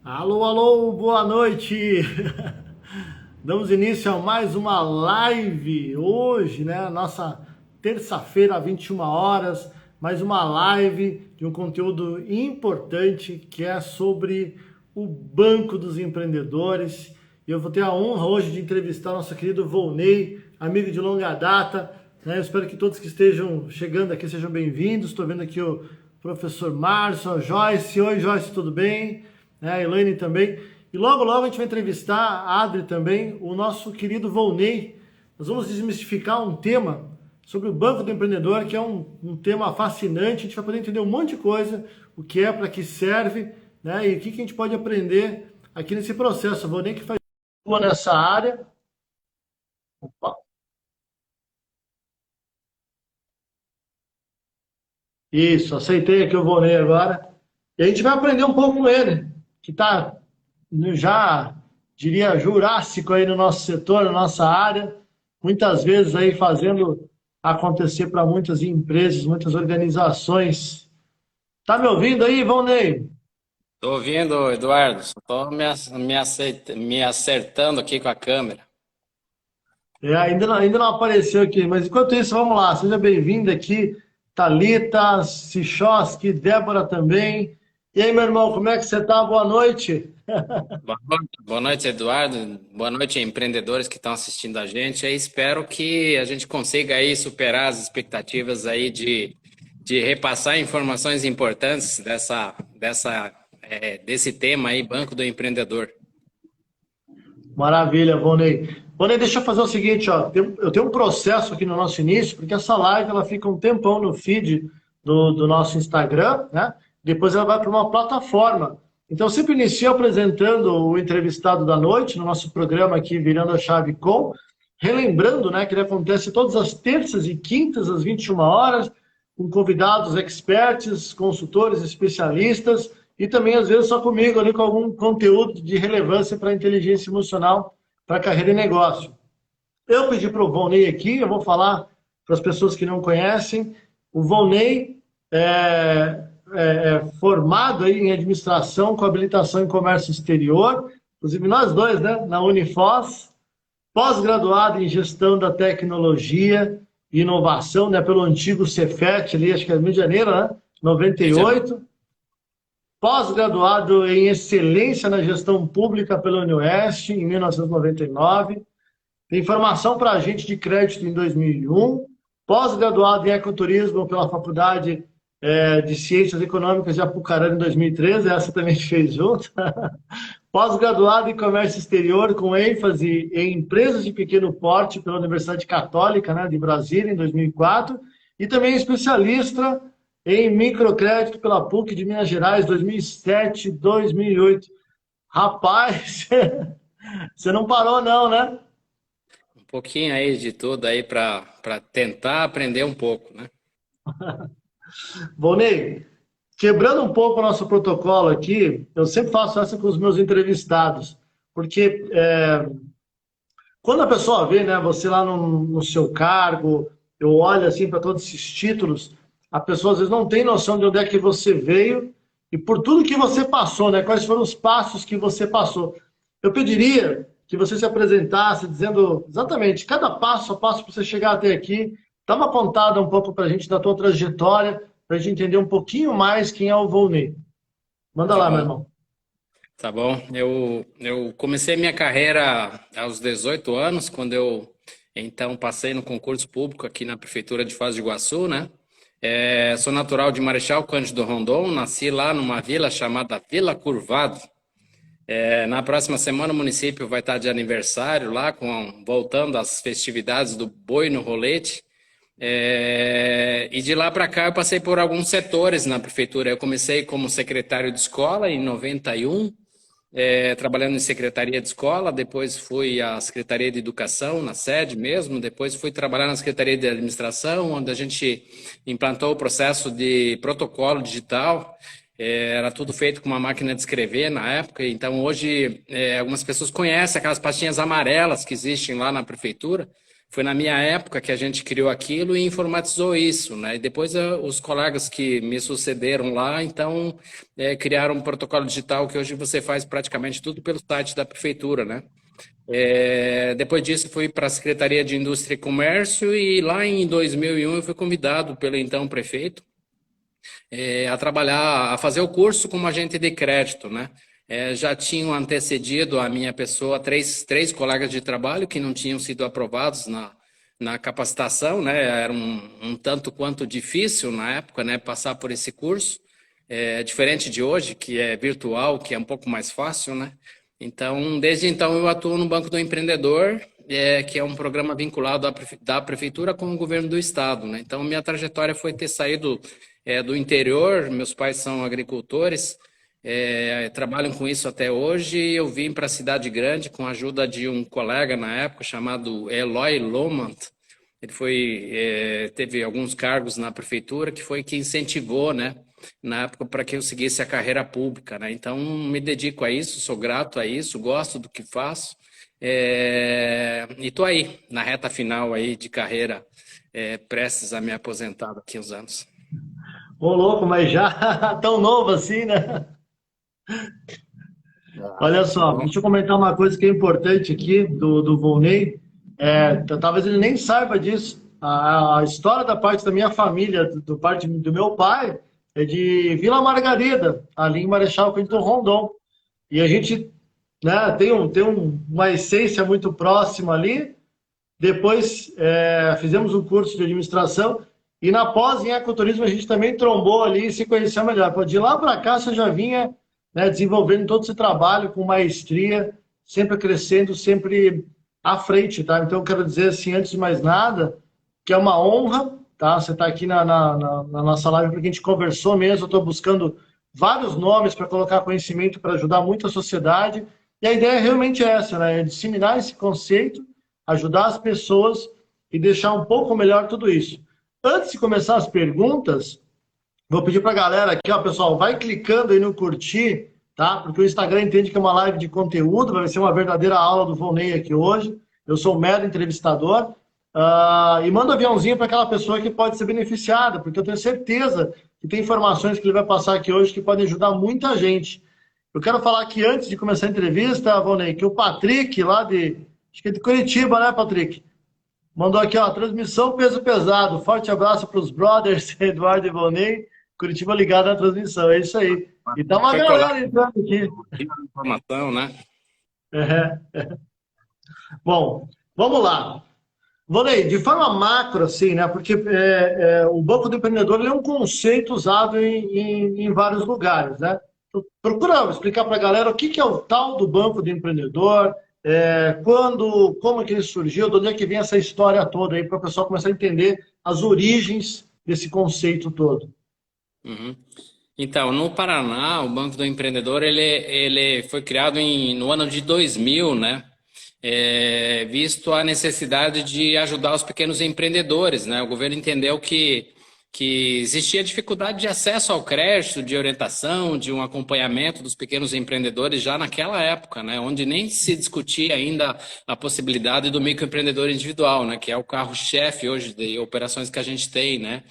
Alô, alô, boa noite! Damos início a mais uma live hoje, né? Nossa terça-feira, 21 horas, mais uma live de um conteúdo importante que é sobre o Banco dos Empreendedores. E eu vou ter a honra hoje de entrevistar nosso querido Volney, amigo de longa data, né? Eu espero que todos que estejam chegando aqui sejam bem-vindos. Estou vendo aqui o professor Márcio, a Joyce. Oi, Joyce, tudo bem? A Elaine também. E logo, logo a gente vai entrevistar a Adri também, o nosso querido Volney. Nós vamos desmistificar um tema sobre o Banco do Empreendedor, que é um tema fascinante. A gente vai poder entender um monte de coisa, o que é, para que serve, né? E o que a gente pode aprender aqui nesse processo. O Volney que faz nessa área. Opa. Isso, aceitei aqui o Volney agora. E a gente vai aprender um pouco com ele, que está já, diria, jurássico aí no nosso setor, na nossa área, muitas vezes aí fazendo acontecer para muitas empresas, muitas organizações. Tá me ouvindo aí, Volney? Tô ouvindo, Eduardo. Só tô me acertando aqui com a câmera. Ainda não apareceu aqui, mas enquanto isso, vamos lá. Seja bem-vinda aqui, Thalita, Sichoski, Débora também. E aí, meu irmão, como é que você tá? Boa noite. Boa noite, Eduardo. Boa noite, empreendedores que estão assistindo a gente. Eu espero que a gente consiga aí superar as expectativas aí de repassar informações importantes desse tema aí, Banco do Empreendedor. Maravilha, Vonei. Vonei, deixa eu fazer o seguinte, ó. Eu tenho um processo aqui no nosso início, porque essa live ela fica um tempão no feed do nosso Instagram, né? Depois ela vai para uma plataforma. Então, eu sempre inicio apresentando o entrevistado da noite no nosso programa aqui, Virando a Chave Com, relembrando, né, que ele acontece todas as terças e quintas, às 21 horas, com convidados experts, consultores, especialistas, e também, às vezes, só comigo ali com algum conteúdo de relevância para a inteligência emocional, para a carreira e negócio. Eu pedi para o Volney aqui, eu vou falar para as pessoas que não conhecem. O Volney é formado aí em administração com habilitação em comércio exterior, inclusive nós dois, né, na Unifoz, pós-graduado em gestão da tecnologia e inovação, né, pelo antigo Cefet, ali, acho que é Rio de Janeiro, né, Rio de Janeiro. 98, pós-graduado em excelência na gestão pública pela Unioeste, em 1999, tem formação para agente de crédito em 2001, pós-graduado em ecoturismo pela Faculdade de Ciências Econômicas de Apucarana em 2013, essa também a gente fez junto. Pós-graduado em comércio exterior com ênfase em empresas de pequeno porte pela Universidade Católica, né, de Brasília em 2004, e também especialista em microcrédito pela PUC de Minas Gerais 2007, 2008. Rapaz, você não parou não, né? Um pouquinho aí de tudo aí para tentar aprender um pouco, né? Volney, quebrando um pouco o nosso protocolo aqui, eu sempre faço essa com os meus entrevistados, porque quando a pessoa vê, né, você lá no seu cargo, eu olho assim para todos esses títulos, a pessoa às vezes não tem noção de onde é que você veio e por tudo que você passou, né, quais foram os passos que você passou. Eu pediria que você se apresentasse dizendo exatamente cada passo a passo para você chegar até aqui, dá uma contada um pouco para a gente da tua trajetória, para a gente entender um pouquinho mais quem é o Volney. Manda Tá lá, meu bom. irmão. Tá bom. Eu comecei minha carreira aos 18 anos, quando eu então passei no concurso público aqui na Prefeitura de Foz do Iguaçu, né? Sou natural de Marechal Cândido Rondon, nasci lá numa vila chamada Vila Curvado. Na próxima semana o município vai estar de aniversário lá, voltando às festividades do Boi no Rolete. E de lá para cá eu passei por alguns setores na prefeitura. Eu comecei como secretário de escola em 91, trabalhando em secretaria de escola, depois fui à Secretaria de Educação, na sede mesmo, depois fui trabalhar na Secretaria de Administração, onde a gente implantou o processo de protocolo digital. Era tudo feito com uma máquina de escrever na época, então hoje algumas pessoas conhecem aquelas pastinhas amarelas que existem lá na prefeitura. foi na minha época que a gente criou aquilo e informatizou isso, né? E depois os colegas que me sucederam lá, então, criaram um protocolo digital que hoje você faz praticamente tudo pelo site da prefeitura, né? Depois disso, fui para a Secretaria de Indústria e Comércio e lá em 2001 eu fui convidado pelo então prefeito a trabalhar, a fazer o curso como agente de crédito, né? Já tinham antecedido a minha pessoa três colegas de trabalho que não tinham sido aprovados na capacitação, né? Era um tanto quanto difícil na época, né? Passar por esse curso, diferente de hoje, que é virtual, que é um pouco mais fácil, né? Então, desde então, eu atuo no Banco do Empreendedor, que é um programa vinculado da Prefeitura com o governo do Estado, né? Então, minha trajetória foi ter saído do interior, meus pais são agricultores, trabalham com isso até hoje, e eu vim para a cidade grande com a ajuda de um colega na época chamado Eloy Lomant. Ele teve alguns cargos na prefeitura, que foi que incentivou, né, na época, para que eu seguisse a carreira pública, né? Então, me dedico a isso, sou grato a isso, gosto do que faço, e estou aí, na reta final aí de carreira, prestes a me aposentar daqui a uns anos. Ô, louco, mas já tão novo assim, né? Olha só, Bom, deixa eu comentar uma coisa que é importante aqui do Volney. Talvez ele nem saiba disso. A história da parte da minha família, do parte do meu pai, é de Vila Margarida, ali em Marechal Cândido Rondon. E a gente, né, tem uma essência muito próxima ali. Depois fizemos um curso de administração e na pós em ecoturismo a gente também trombou ali e se conheceu melhor. Pô, de lá para cá você já vinha, né, desenvolvendo todo esse trabalho com maestria, sempre crescendo, sempre à frente, tá? Então eu quero dizer assim, antes de mais nada, que é uma honra, tá? Você está aqui na nossa live porque a gente conversou mesmo, eu estou buscando vários nomes para colocar conhecimento para ajudar muito a sociedade. E a ideia é realmente essa, né? É disseminar esse conceito, ajudar as pessoas e deixar um pouco melhor tudo isso. Antes de começar as perguntas, vou pedir para a galera aqui, ó, pessoal, vai clicando aí no curtir, tá? Porque o Instagram entende que é uma live de conteúdo, vai ser uma verdadeira aula do Volney aqui hoje. Eu sou um mero entrevistador. E manda um aviãozinho para aquela pessoa que pode ser beneficiada, porque eu tenho certeza que tem informações que ele vai passar aqui hoje que podem ajudar muita gente. Eu quero falar aqui, antes de começar a entrevista, Volney, que o Patrick, acho que é de Curitiba, né, Patrick? Mandou aqui, ó, transmissão peso pesado. Forte abraço para os brothers, Eduardo e Volney. Curitiba ligado na transmissão, é isso aí. E tá uma galera entrando aqui. informação, né? Bom, vamos lá. Volney, de forma macro, assim, né? Porque o Banco do Empreendedor ele é um conceito usado em vários lugares, né? Então, procura explicar para a galera o que é o tal do Banco do Empreendedor, como é que ele surgiu, de onde é que vem essa história toda aí, para o pessoal começar a entender as origens desse conceito todo. Uhum. Então, no Paraná, o Banco do Empreendedor ele foi criado no ano de 2000, né? Visto a necessidade de ajudar os pequenos empreendedores, né? O governo entendeu que existia dificuldade de acesso ao crédito, de orientação, de um acompanhamento dos pequenos empreendedores já naquela época, né? Onde nem se discutia ainda a possibilidade do microempreendedor individual, né? Que é o carro-chefe hoje de operações que a gente tem, né?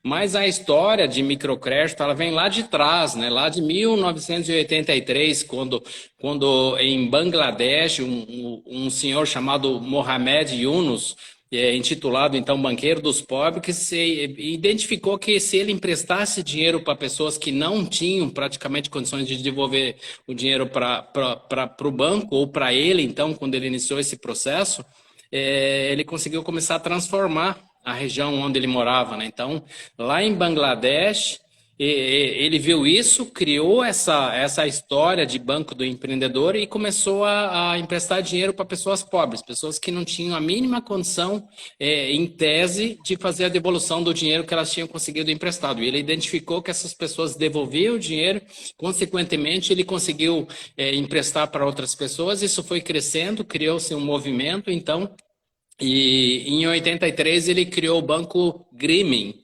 Mas a história de microcrédito, ela vem lá de trás, né? Lá de 1983, quando em Bangladesh, um senhor chamado Mohamed Yunus, intitulado então Banqueiro dos Pobres, que se identificou que se ele emprestasse dinheiro para pessoas que não tinham praticamente condições de devolver o dinheiro para o banco, ou para ele, então, quando ele iniciou esse processo, ele conseguiu começar a transformar a região onde ele morava, né? Então, lá em Bangladesh, ele viu isso, criou essa história de Banco do Empreendedor e começou a emprestar dinheiro para pessoas pobres, pessoas que não tinham a mínima condição, em tese, de fazer a devolução do dinheiro que elas tinham conseguido emprestado. E ele identificou que essas pessoas devolviam o dinheiro, consequentemente, ele conseguiu emprestar para outras pessoas. Isso foi crescendo, criou-se um movimento, então, e em 83 ele criou o Banco Grameen,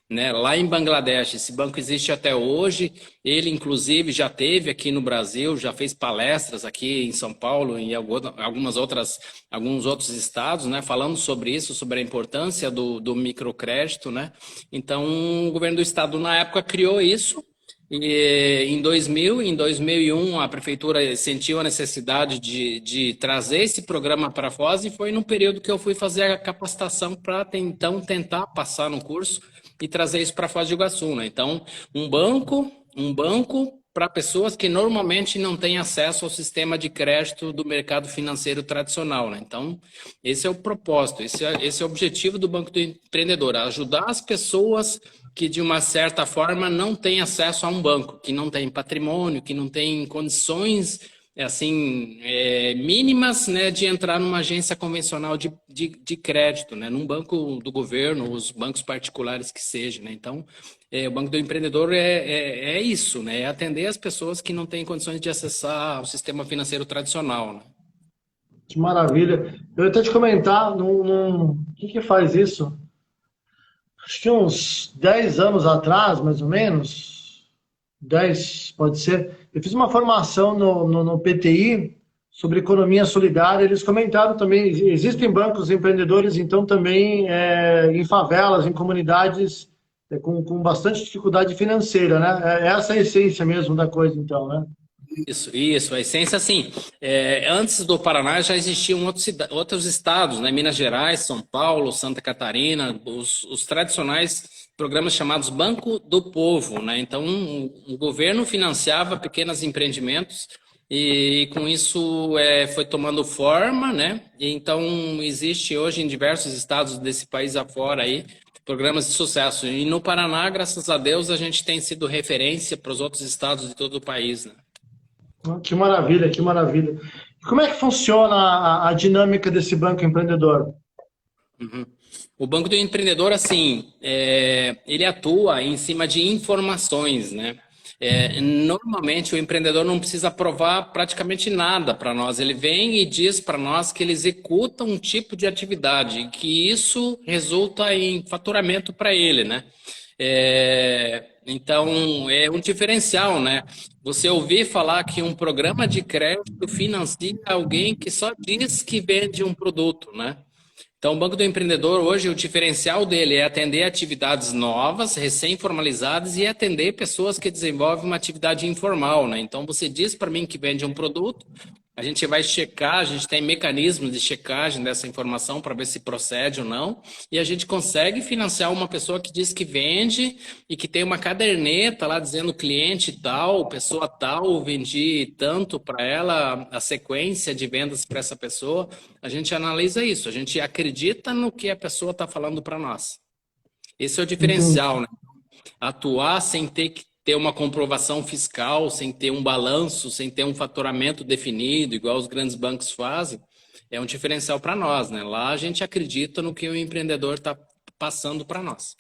né, lá em Bangladesh. Esse banco existe até hoje. Ele, inclusive, já teve aqui no Brasil, já fez palestras aqui em São Paulo e em alguns outros estados, né, falando sobre isso, sobre a importância do microcrédito, né? Então, o governo do estado, na época, criou isso. E em 2001, a prefeitura sentiu a necessidade de trazer esse programa para Foz e foi no período que eu fui fazer a capacitação para então tentar passar no curso e trazer isso para Foz do Iguaçu, né? Então, um banco para pessoas que normalmente não têm acesso ao sistema de crédito do mercado financeiro tradicional, né? Então, esse é o propósito, esse é o objetivo do Banco do Empreendedor, ajudar as pessoas que de uma certa forma não têm acesso a um banco, que não tem patrimônio, que não tem condições assim mínimas, né, de entrar numa agência convencional de crédito, né, num banco do governo, os bancos particulares que seja, né? Então, o Banco do Empreendedor é isso, né, é atender as pessoas que não têm condições de acessar o sistema financeiro tradicional, né? Que maravilha. Eu ia até te comentar, que faz isso? Acho que uns 10 anos atrás, mais ou menos, 10 pode ser, eu fiz uma formação no PTI sobre economia solidária. Eles comentaram também, existem bancos empreendedores, então também em favelas, em comunidades com bastante dificuldade financeira, né? É essa a essência mesmo da coisa, então, né? Isso. A essência, assim, antes do Paraná já existiam outros estados, né? Minas Gerais, São Paulo, Santa Catarina, os tradicionais programas chamados Banco do Povo, né? Então, o governo financiava pequenos empreendimentos e com isso foi tomando forma, né? E então, existe hoje em diversos estados desse país afora aí programas de sucesso. E no Paraná, graças a Deus, a gente tem sido referência para os outros estados de todo o país, né? Que maravilha, que maravilha. Como é que funciona a dinâmica desse banco empreendedor? Uhum. O Banco do Empreendedor, assim, ele atua em cima de informações, né? Normalmente o empreendedor não precisa provar praticamente nada para nós. Ele vem e diz para nós que ele executa um tipo de atividade, e que isso resulta em faturamento para ele, né? Então, é um diferencial, né? Você ouvir falar que um programa de crédito financia alguém que só diz que vende um produto, né? Então, o Banco do Empreendedor, hoje, o diferencial dele é atender atividades novas, recém-formalizadas e atender pessoas que desenvolvem uma atividade informal, né? Então, você diz para mim que vende um produto, a gente vai checar, a gente tem mecanismos de checagem dessa informação para ver se procede ou não, e a gente consegue financiar uma pessoa que diz que vende e que tem uma caderneta lá dizendo cliente tal, pessoa tal, vendi tanto para ela, a sequência de vendas para essa pessoa. A gente analisa isso, a gente acredita no que a pessoa está falando para nós. Esse é o diferencial, né? Atuar sem ter que ter uma comprovação fiscal, sem ter um balanço, sem ter um faturamento definido, igual os grandes bancos fazem, é um diferencial para nós, né? Lá a gente acredita no que o empreendedor está passando para nós.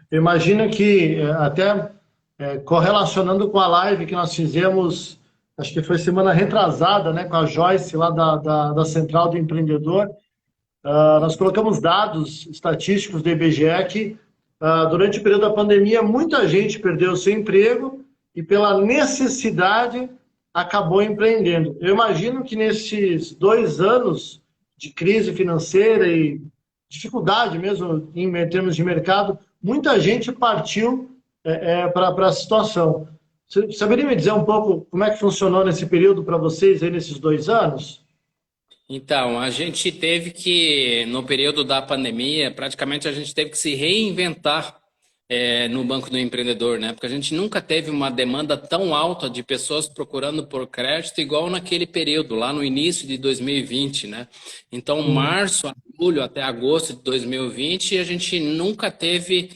Eu imagino que até correlacionando com a live que nós fizemos, acho que foi semana retrasada, né, com a Joyce lá da Central do Empreendedor, nós colocamos dados estatísticos do IBGE que durante o período da pandemia muita gente perdeu o seu emprego e pela necessidade acabou empreendendo. Eu imagino que nesses 2 anos de crise financeira e dificuldade mesmo em termos de mercado, muita gente partiu para a situação. Você saberia me dizer um pouco como é que funcionou nesse período para vocês aí nesses 2 anos? Então, a gente teve que, no período da pandemia, praticamente a gente teve que se reinventar no Banco do Empreendedor, né? Porque a gente nunca teve uma demanda tão alta de pessoas procurando por crédito igual naquele período, lá no início de 2020, né? Então, março, julho até agosto de 2020, a gente nunca teve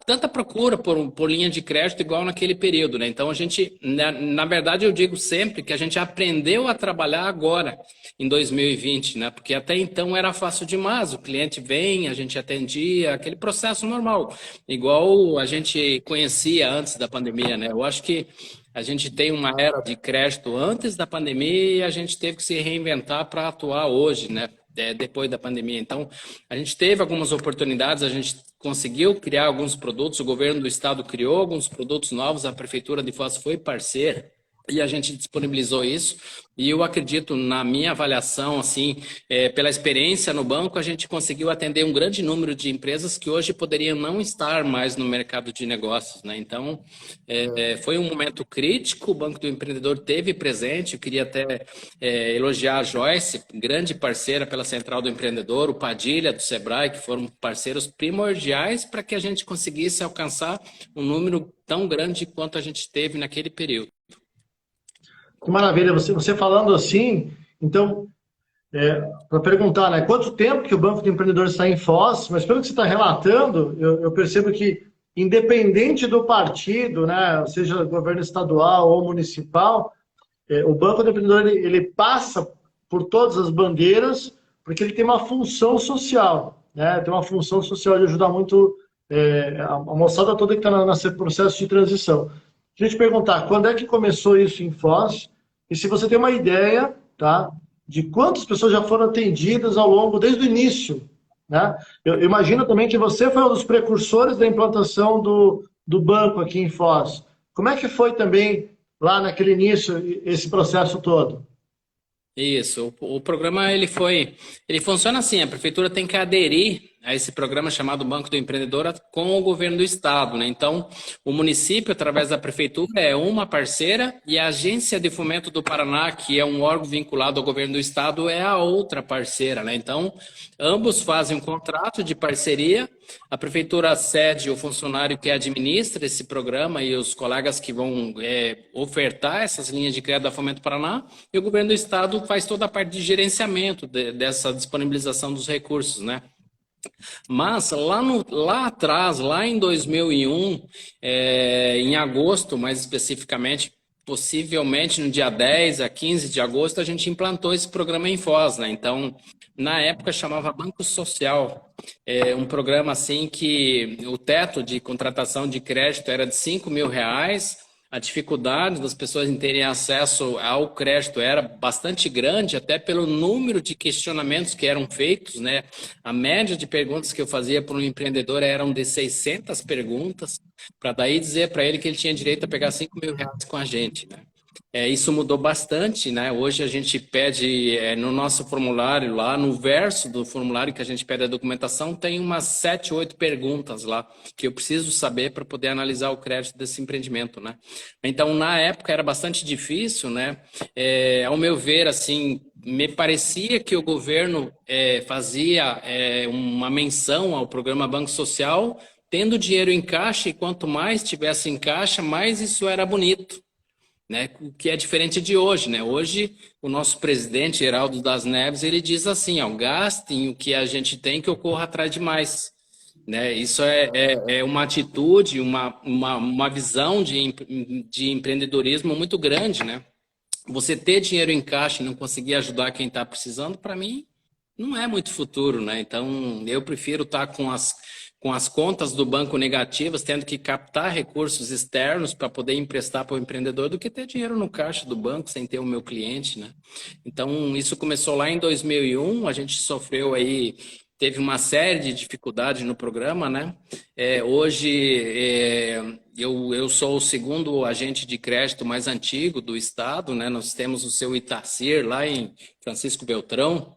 tanta procura por linha de crédito igual naquele período, né? Então, a gente, na verdade, eu digo sempre que a gente aprendeu a trabalhar agora, em 2020, né? Porque até então era fácil demais, o cliente vem, a gente atendia, aquele processo normal, igual a gente conhecia antes da pandemia, né? Eu acho que a gente tem uma era de crédito antes da pandemia e a gente teve que se reinventar para atuar hoje, né? depois da pandemia. Então, a gente teve algumas oportunidades, a gente conseguiu criar alguns produtos, o governo do estado criou alguns produtos novos, a prefeitura de Foz foi parceira e a gente disponibilizou isso. E eu acredito, na minha avaliação, assim, pela experiência no banco, a gente conseguiu atender um grande número de empresas que hoje poderiam não estar mais no mercado de negócios, né? Então, foi um momento crítico, o Banco do Empreendedor teve presente. Eu queria até elogiar a Joyce, grande parceira pela Central do Empreendedor, o Padilha, do Sebrae, que foram parceiros primordiais para que a gente conseguisse alcançar um número tão grande quanto a gente teve naquele período. Que maravilha, você falando assim, então, para perguntar, né, quanto tempo que o Banco do Empreendedor está em Foz, mas pelo que você está relatando, eu percebo que, independente do partido, né, seja governo estadual ou municipal, o Banco do Empreendedor ele passa por todas as bandeiras, porque ele tem uma função social, né, tem uma função social de ajudar muito a moçada toda que está nesse processo de transição. Deixa eu te perguntar, quando é que começou isso em Foz? E se você tem uma ideia, tá, de quantas pessoas já foram atendidas ao longo, desde o início, né? Eu imagino também que você foi um dos precursores da implantação do banco aqui em Foz. Como é que foi também, lá naquele início, esse processo todo? Isso, o programa ele funciona assim, a prefeitura tem que aderir a esse programa chamado Banco do Empreendedor com o governo do estado, né? Então, o município, através da prefeitura, é uma parceira e a Agência de Fomento do Paraná, que é um órgão vinculado ao governo do estado, é a outra parceira, né? Então, ambos fazem um contrato de parceria, a prefeitura cede o funcionário que administra esse programa e os colegas que vão ofertar essas linhas de crédito da Fomento Paraná, e o governo do estado faz toda a parte de gerenciamento dessa disponibilização dos recursos, né? Mas lá atrás, lá em 2001, em agosto, mais especificamente, possivelmente no dia 10 a 15 de agosto, a gente implantou esse programa em Foz, né? Então, na época chamava Banco Social, um programa assim que o teto de contratação de crédito era de R$ 5.000. A dificuldade das pessoas em terem acesso ao crédito era bastante grande, até pelo número de questionamentos que eram feitos, né? A média de perguntas que eu fazia para um empreendedor eram de 600 perguntas, para daí dizer para ele que ele tinha direito a pegar R$ 5.000 com a gente, né? Isso mudou bastante, né? Hoje a gente pede no nosso formulário, lá no verso do formulário que a gente pede a documentação, tem umas 7, 8 perguntas lá que eu preciso saber para poder analisar o crédito desse empreendimento, né? Então, na época era bastante difícil, né? Ao meu ver, assim, me parecia que o governo fazia uma menção ao programa Banco Social, tendo dinheiro em caixa, e quanto mais tivesse em caixa, mais isso era bonito, né? O que é diferente de hoje, né? Hoje, o nosso presidente, Geraldo das Neves, ele diz assim, ó, gastem o que a gente tem que eu corra atrás de mais, né? Isso é uma atitude, uma visão de empreendedorismo muito grande, né? Você ter dinheiro em caixa e não conseguir ajudar quem está precisando, para mim, não é muito futuro, né? Então, eu prefiro estar com as contas do banco negativas, tendo que captar recursos externos para poder emprestar para o empreendedor, do que ter dinheiro no caixa do banco sem ter o meu cliente, né? Então, isso começou lá em 2001, a gente sofreu aí, teve uma série de dificuldades no programa, né? Hoje, eu sou o segundo agente de crédito mais antigo do estado, né? Nós temos o seu Itacir lá em Francisco Beltrão,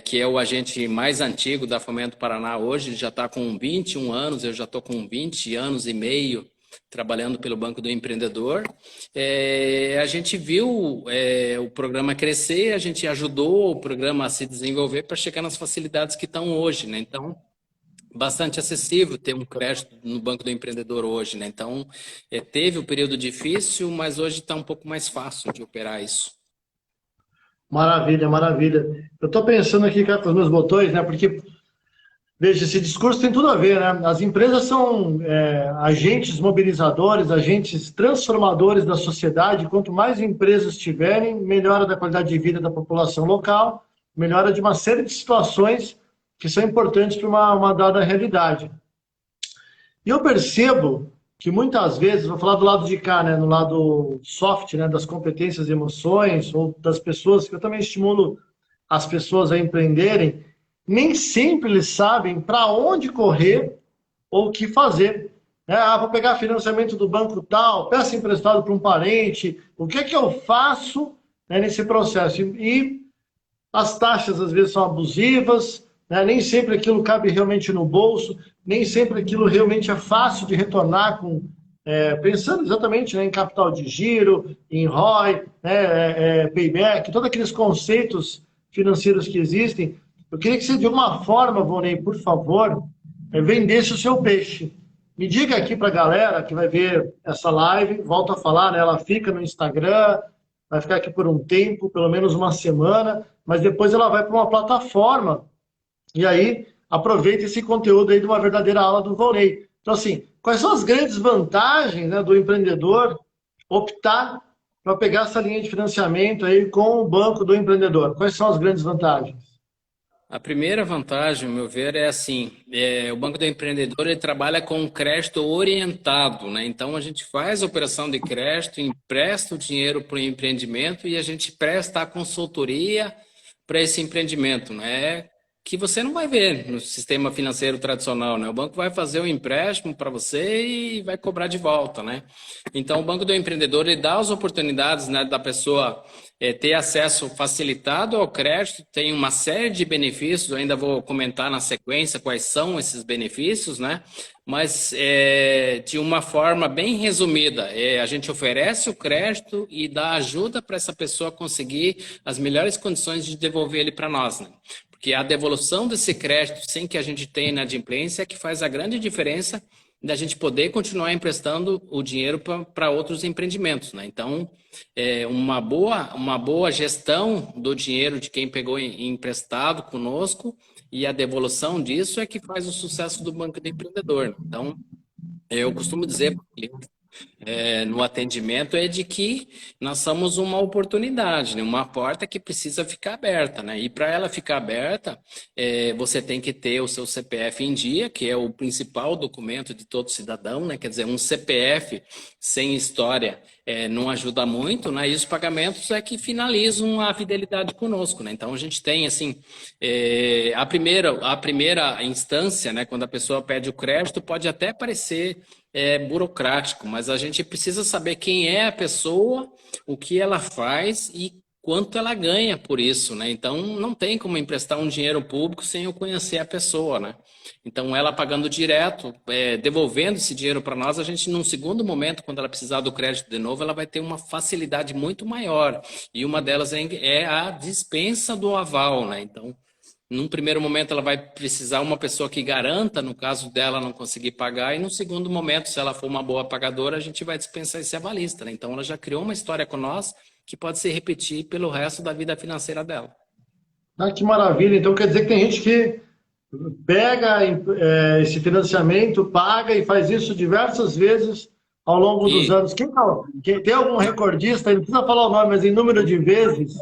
que é o agente mais antigo da Fomento Paraná hoje. Ele já está com 21 anos, eu já estou com 20 anos e meio trabalhando pelo Banco do Empreendedor. A gente viu o programa crescer, a gente ajudou o programa a se desenvolver para chegar nas facilidades que estão hoje, né? Então, bastante acessível ter um crédito no Banco do Empreendedor hoje, né? Então, teve o período difícil, mas hoje está um pouco mais fácil de operar isso. Maravilha, maravilha. Eu estou pensando aqui com os meus botões, né? Porque, veja, esse discurso tem tudo a ver, né? As empresas são agentes mobilizadores, agentes transformadores da sociedade. Quanto mais empresas tiverem, melhora da qualidade de vida da população local, melhora de uma série de situações que são importantes para uma dada realidade. E eu percebo que muitas vezes, vou falar do lado de cá, né, no lado soft, né, das competências e emoções, ou das pessoas, que eu também estimulo as pessoas a empreenderem, nem sempre eles sabem para onde correr ou o que fazer. Vou pegar financiamento do banco tal, peço emprestado para um parente, o que é que eu faço, né, nesse processo? E as taxas às vezes são abusivas, né, nem sempre aquilo cabe realmente no bolso, nem sempre aquilo realmente é fácil de retornar pensando exatamente, né, em capital de giro, em ROI, né, payback, todos aqueles conceitos financeiros que existem. Eu queria que você, de alguma forma, Vonei, por favor, vendesse o seu peixe. Me diga aqui para a galera que vai ver essa live, volto a falar, né, ela fica no Instagram, vai ficar aqui por um tempo, pelo menos uma semana, mas depois ela vai para uma plataforma e aí aproveita esse conteúdo aí de uma verdadeira aula do Volney. Então, assim, quais são as grandes vantagens, né, do empreendedor optar para pegar essa linha de financiamento aí com o banco do empreendedor? Quais são as grandes vantagens? A primeira vantagem, ao meu ver, é assim, o Banco do Empreendedor ele trabalha com um crédito orientado, né? Então a gente faz a operação de crédito, empresta o dinheiro para o empreendimento e a gente presta a consultoria para esse empreendimento, né? Que você não vai ver no sistema financeiro tradicional, né? O banco vai fazer um empréstimo para você e vai cobrar de volta, né? Então, o Banco do Empreendedor ele dá as oportunidades, né, da pessoa ter acesso facilitado ao crédito, tem uma série de benefícios, eu ainda vou comentar na sequência quais são esses benefícios, né? Mas de uma forma bem resumida, a gente oferece o crédito e dá ajuda para essa pessoa conseguir as melhores condições de devolver ele para nós, né? Porque a devolução desse crédito sem que a gente tenha inadimplência é que faz a grande diferença da gente poder continuar emprestando o dinheiro para outros empreendimentos, né? Então, uma boa gestão do dinheiro de quem pegou emprestado conosco e a devolução disso é que faz o sucesso do Banco do Empreendedor, né? Então, eu costumo dizer no atendimento é de que nós somos uma oportunidade, né? Uma porta que precisa ficar aberta, né? E para ela ficar aberta, você tem que ter o seu CPF em dia, que é o principal documento de todo cidadão, né? Quer dizer, um CPF sem história não ajuda muito, né? E os pagamentos é que finalizam a fidelidade conosco, né? Então a gente tem assim, a primeira instância, né? Quando a pessoa pede o crédito, pode até parecer burocrático, mas a gente precisa saber quem é a pessoa, o que ela faz e quanto ela ganha por isso, né? Então, não tem como emprestar um dinheiro público sem eu conhecer a pessoa, né? Então, ela pagando direto, devolvendo esse dinheiro para nós, a gente, num segundo momento, quando ela precisar do crédito de novo, ela vai ter uma facilidade muito maior. E uma delas é a dispensa do aval, né? Então, num primeiro momento, ela vai precisar uma pessoa que garanta, no caso dela não conseguir pagar, e no segundo momento, se ela for uma boa pagadora, a gente vai dispensar esse avalista, né? Então, ela já criou uma história com nós que pode se repetir pelo resto da vida financeira dela. Ah, que maravilha! Então quer dizer que tem gente que pega esse financiamento, paga e faz isso diversas vezes ao longo dos E anos. Quem tem algum recordista, não precisa falar o nome, mas em número de vezes.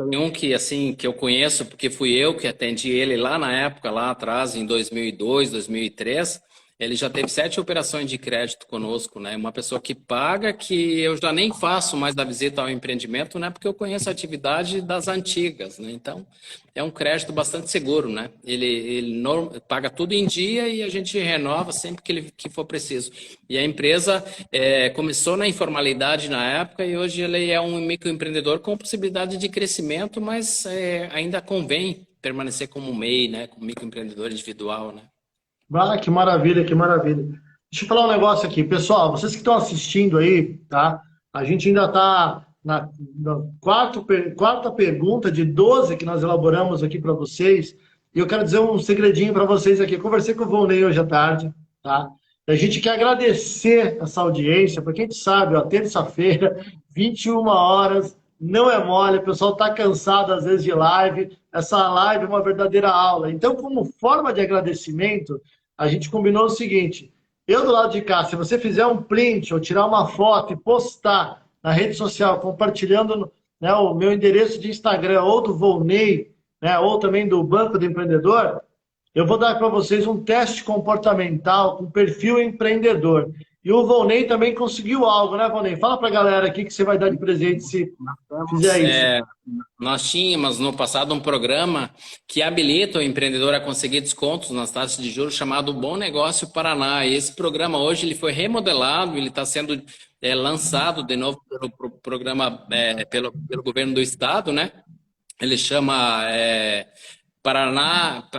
tem um que, assim, que eu conheço, porque fui eu que atendi ele lá na época, lá atrás, em 2002, 2003. Ele já teve 7 operações de crédito conosco, né? Uma pessoa que paga, que eu já nem faço mais da visita ao empreendimento, né? Porque eu conheço a atividade das antigas, né? Então, é um crédito bastante seguro, né? Ele paga tudo em dia e a gente renova sempre que for preciso. E a empresa começou na informalidade na época e hoje ele é um microempreendedor com possibilidade de crescimento, mas ainda convém permanecer como MEI, né? Como microempreendedor individual, né? Ah, que maravilha, que maravilha. Deixa eu falar um negócio aqui. Pessoal, vocês que estão assistindo aí, tá? A gente ainda está na quarta pergunta de 12 que nós elaboramos aqui para vocês. E eu quero dizer um segredinho para vocês aqui. Eu conversei com o Volney hoje à tarde, tá? E a gente quer agradecer essa audiência, porque a gente sabe, ó, terça-feira, 21 horas, não é mole, o pessoal está cansado às vezes de live. Essa live é uma verdadeira aula. Então, como forma de agradecimento, a gente combinou o seguinte: eu do lado de cá, se você fizer um print ou tirar uma foto e postar na rede social, compartilhando, né, o meu endereço de Instagram ou do Volney, né, ou também do Banco do Empreendedor, eu vou dar para vocês um teste comportamental com perfil empreendedor. E o Volney também conseguiu algo, né, Volney? Fala pra galera aqui que você vai dar de presente se fizer isso. Nós tínhamos no passado um programa que habilita o empreendedor a conseguir descontos nas taxas de juros chamado Bom Negócio Paraná. E esse programa hoje ele foi remodelado, ele está sendo lançado de novo programa pelo governo do estado, né? Ele chama Paraná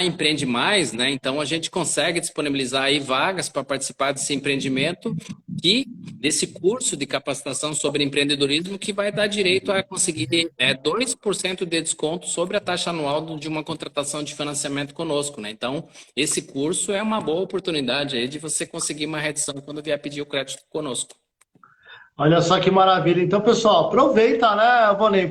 Empreende Mais, né? Então a gente consegue disponibilizar aí vagas para participar desse empreendimento e desse curso de capacitação sobre empreendedorismo que vai dar direito a conseguir 2% de desconto sobre a taxa anual de uma contratação de financiamento conosco, né? Então esse curso é uma boa oportunidade aí de você conseguir uma redução quando vier pedir o crédito conosco. Olha só que maravilha. Então, pessoal, aproveita, né, Vonei?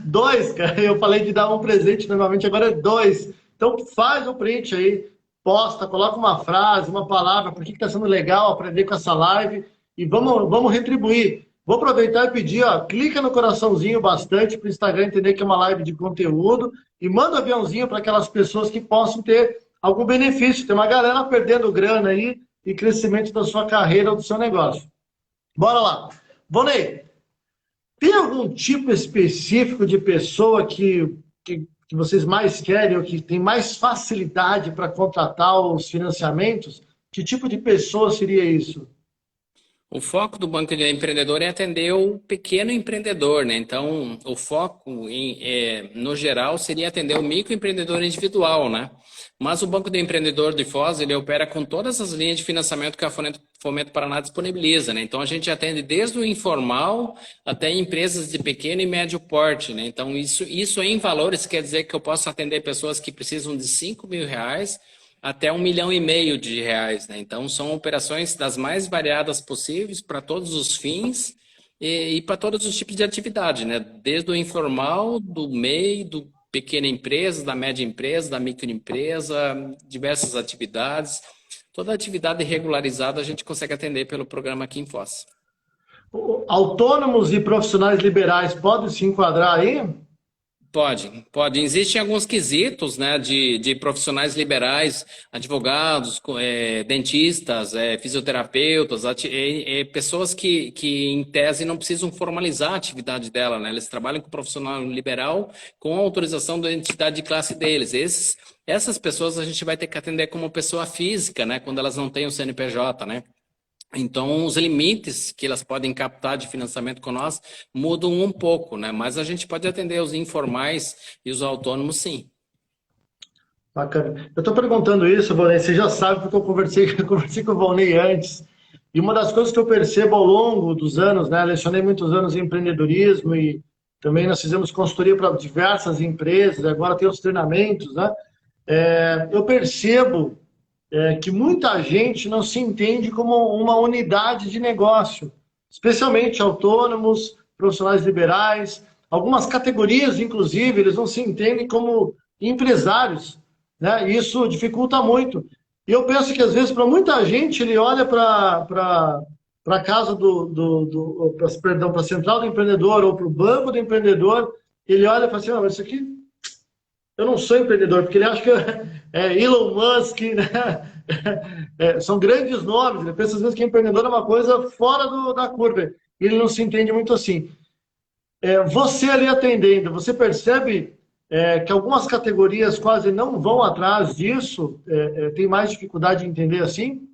Dois, cara. Eu falei de dar um presente normalmente, agora é dois. Então, faz o print aí, posta, coloca uma frase, uma palavra, por que está sendo legal aprender com essa live e vamos retribuir. Vou aproveitar e pedir, ó, clica no coraçãozinho bastante para o Instagram entender que é uma live de conteúdo e manda um aviãozinho para aquelas pessoas que possam ter algum benefício. Tem uma galera perdendo grana aí e crescimento da sua carreira ou do seu negócio. Bora lá. Vonei, tem algum tipo específico de pessoa que vocês mais querem ou que tem mais facilidade para contratar os financiamentos? Que tipo de pessoa seria isso? O foco do Banco de Empreendedor é atender o pequeno empreendedor, né? Então, o foco, no geral, seria atender o microempreendedor individual, né? Mas o Banco de Empreendedor de Foz, ele opera com todas as linhas de financiamento que a Fomento Paraná disponibiliza, né? Então, a gente atende desde o informal até empresas de pequeno e médio porte, né? Então, isso em valores quer dizer que eu posso atender pessoas que precisam de R$ 5.000 até R$ 1,5 milhão, né? Então, são operações das mais variadas possíveis para todos os fins e para todos os tipos de atividade, né? Desde o informal, do MEI, do pequena empresa, da média empresa, da microempresa, diversas atividades. Toda atividade regularizada a gente consegue atender pelo programa aqui em Foz. Autônomos e profissionais liberais podem se enquadrar aí? Pode. Existem alguns quesitos, né, de profissionais liberais, advogados, dentistas, fisioterapeutas, pessoas que, em tese, não precisam formalizar a atividade dela, né? Eles trabalham com profissional liberal com a autorização da entidade de classe deles. Essas pessoas a gente vai ter que atender como pessoa física, né, quando elas não têm o CNPJ, né? Então, os limites que elas podem captar de financiamento com nós mudam um pouco, né? Mas a gente pode atender os informais e os autônomos, sim. Bacana. Eu estou perguntando isso, Volney, você já sabe porque eu conversei, eu conversei com o Volney antes. E uma das coisas que eu percebo ao longo dos anos, né? Lecionei muitos anos em empreendedorismo e também nós fizemos consultoria para diversas empresas, agora tem os treinamentos, né? Eu percebo que muita gente não se entende como uma unidade de negócio, especialmente autônomos, profissionais liberais, algumas categorias, inclusive, eles não se entendem como empresários, né? E isso dificulta muito. E eu penso que, às vezes, para muita gente, ele olha para a casa perdão, para a central do empreendedor ou para o banco do empreendedor, ele olha e fala assim, não, mas isso aqui eu não sou empreendedor, porque ele acha que Elon Musk, né? São grandes nomes, ele pensa às vezes que empreendedor é uma coisa fora da curva, e ele não se entende muito assim. Você ali atendendo, você percebe que algumas categorias quase não vão atrás disso, tem mais dificuldade de entender assim?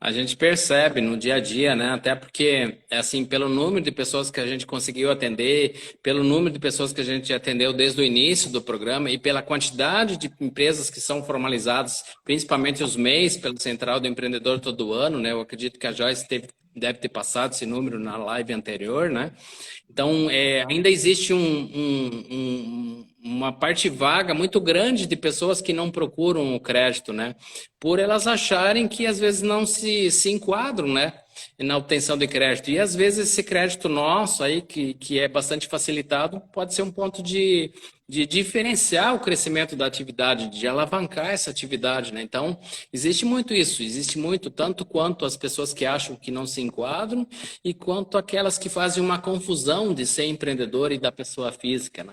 A gente percebe no dia a dia, né? Até porque, assim, pelo número de pessoas que a gente conseguiu atender, pelo número de pessoas que a gente atendeu desde o início do programa e pela quantidade de empresas que são formalizadas, principalmente os MEIs, pelo Central do Empreendedor todo ano, né? Eu acredito que a Joyce deve ter passado esse número na live anterior, né? Então, ainda existe uma parte vaga muito grande de pessoas que não procuram o crédito, né? Por elas acharem que às vezes não se enquadram, né? Na obtenção de crédito. E às vezes esse crédito nosso aí, que é bastante facilitado, pode ser um ponto de diferenciar o crescimento da atividade, de alavancar essa atividade, né? Então, existe muito isso, existe muito, tanto quanto as pessoas que acham que não se enquadram e quanto aquelas que fazem uma confusão de ser empreendedor e da pessoa física, né?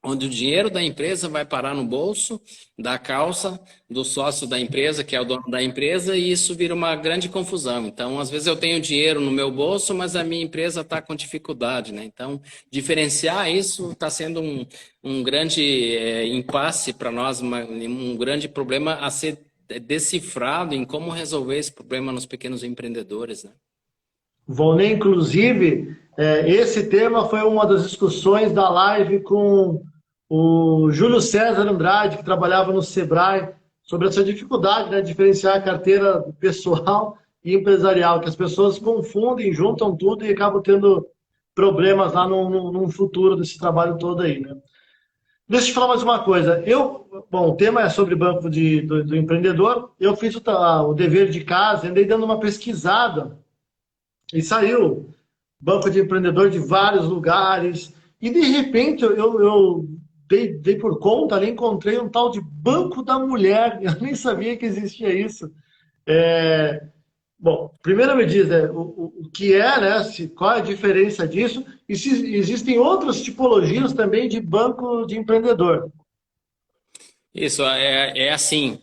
onde o dinheiro da empresa vai parar no bolso da calça do sócio da empresa, que é o dono da empresa, e isso vira uma grande confusão. Então, às vezes eu tenho dinheiro no meu bolso, mas a minha empresa está com dificuldade, né? Então, diferenciar isso está sendo um grande impasse para nós, um grande problema a ser decifrado em como resolver esse problema nos pequenos empreendedores, né? Volney, inclusive, esse tema foi uma das discussões da live com o Júlio César Andrade, que trabalhava no Sebrae, sobre essa dificuldade, né, de diferenciar a carteira pessoal e empresarial, que as pessoas confundem, juntam tudo e acabam tendo problemas lá no futuro desse trabalho todo aí, né? Deixa eu te falar mais uma coisa. Bom, o tema é sobre banco do empreendedor. Eu fiz o dever de casa, andei dando uma pesquisada e saiu banco de empreendedor de vários lugares. E de repente eu dei por conta, ali encontrei um tal de Banco da Mulher. Eu nem sabia que existia isso. É, bom, primeiro me diz o que é, né? Qual é a diferença disso? E se existem outras tipologias também de banco de empreendedor. Isso, é assim.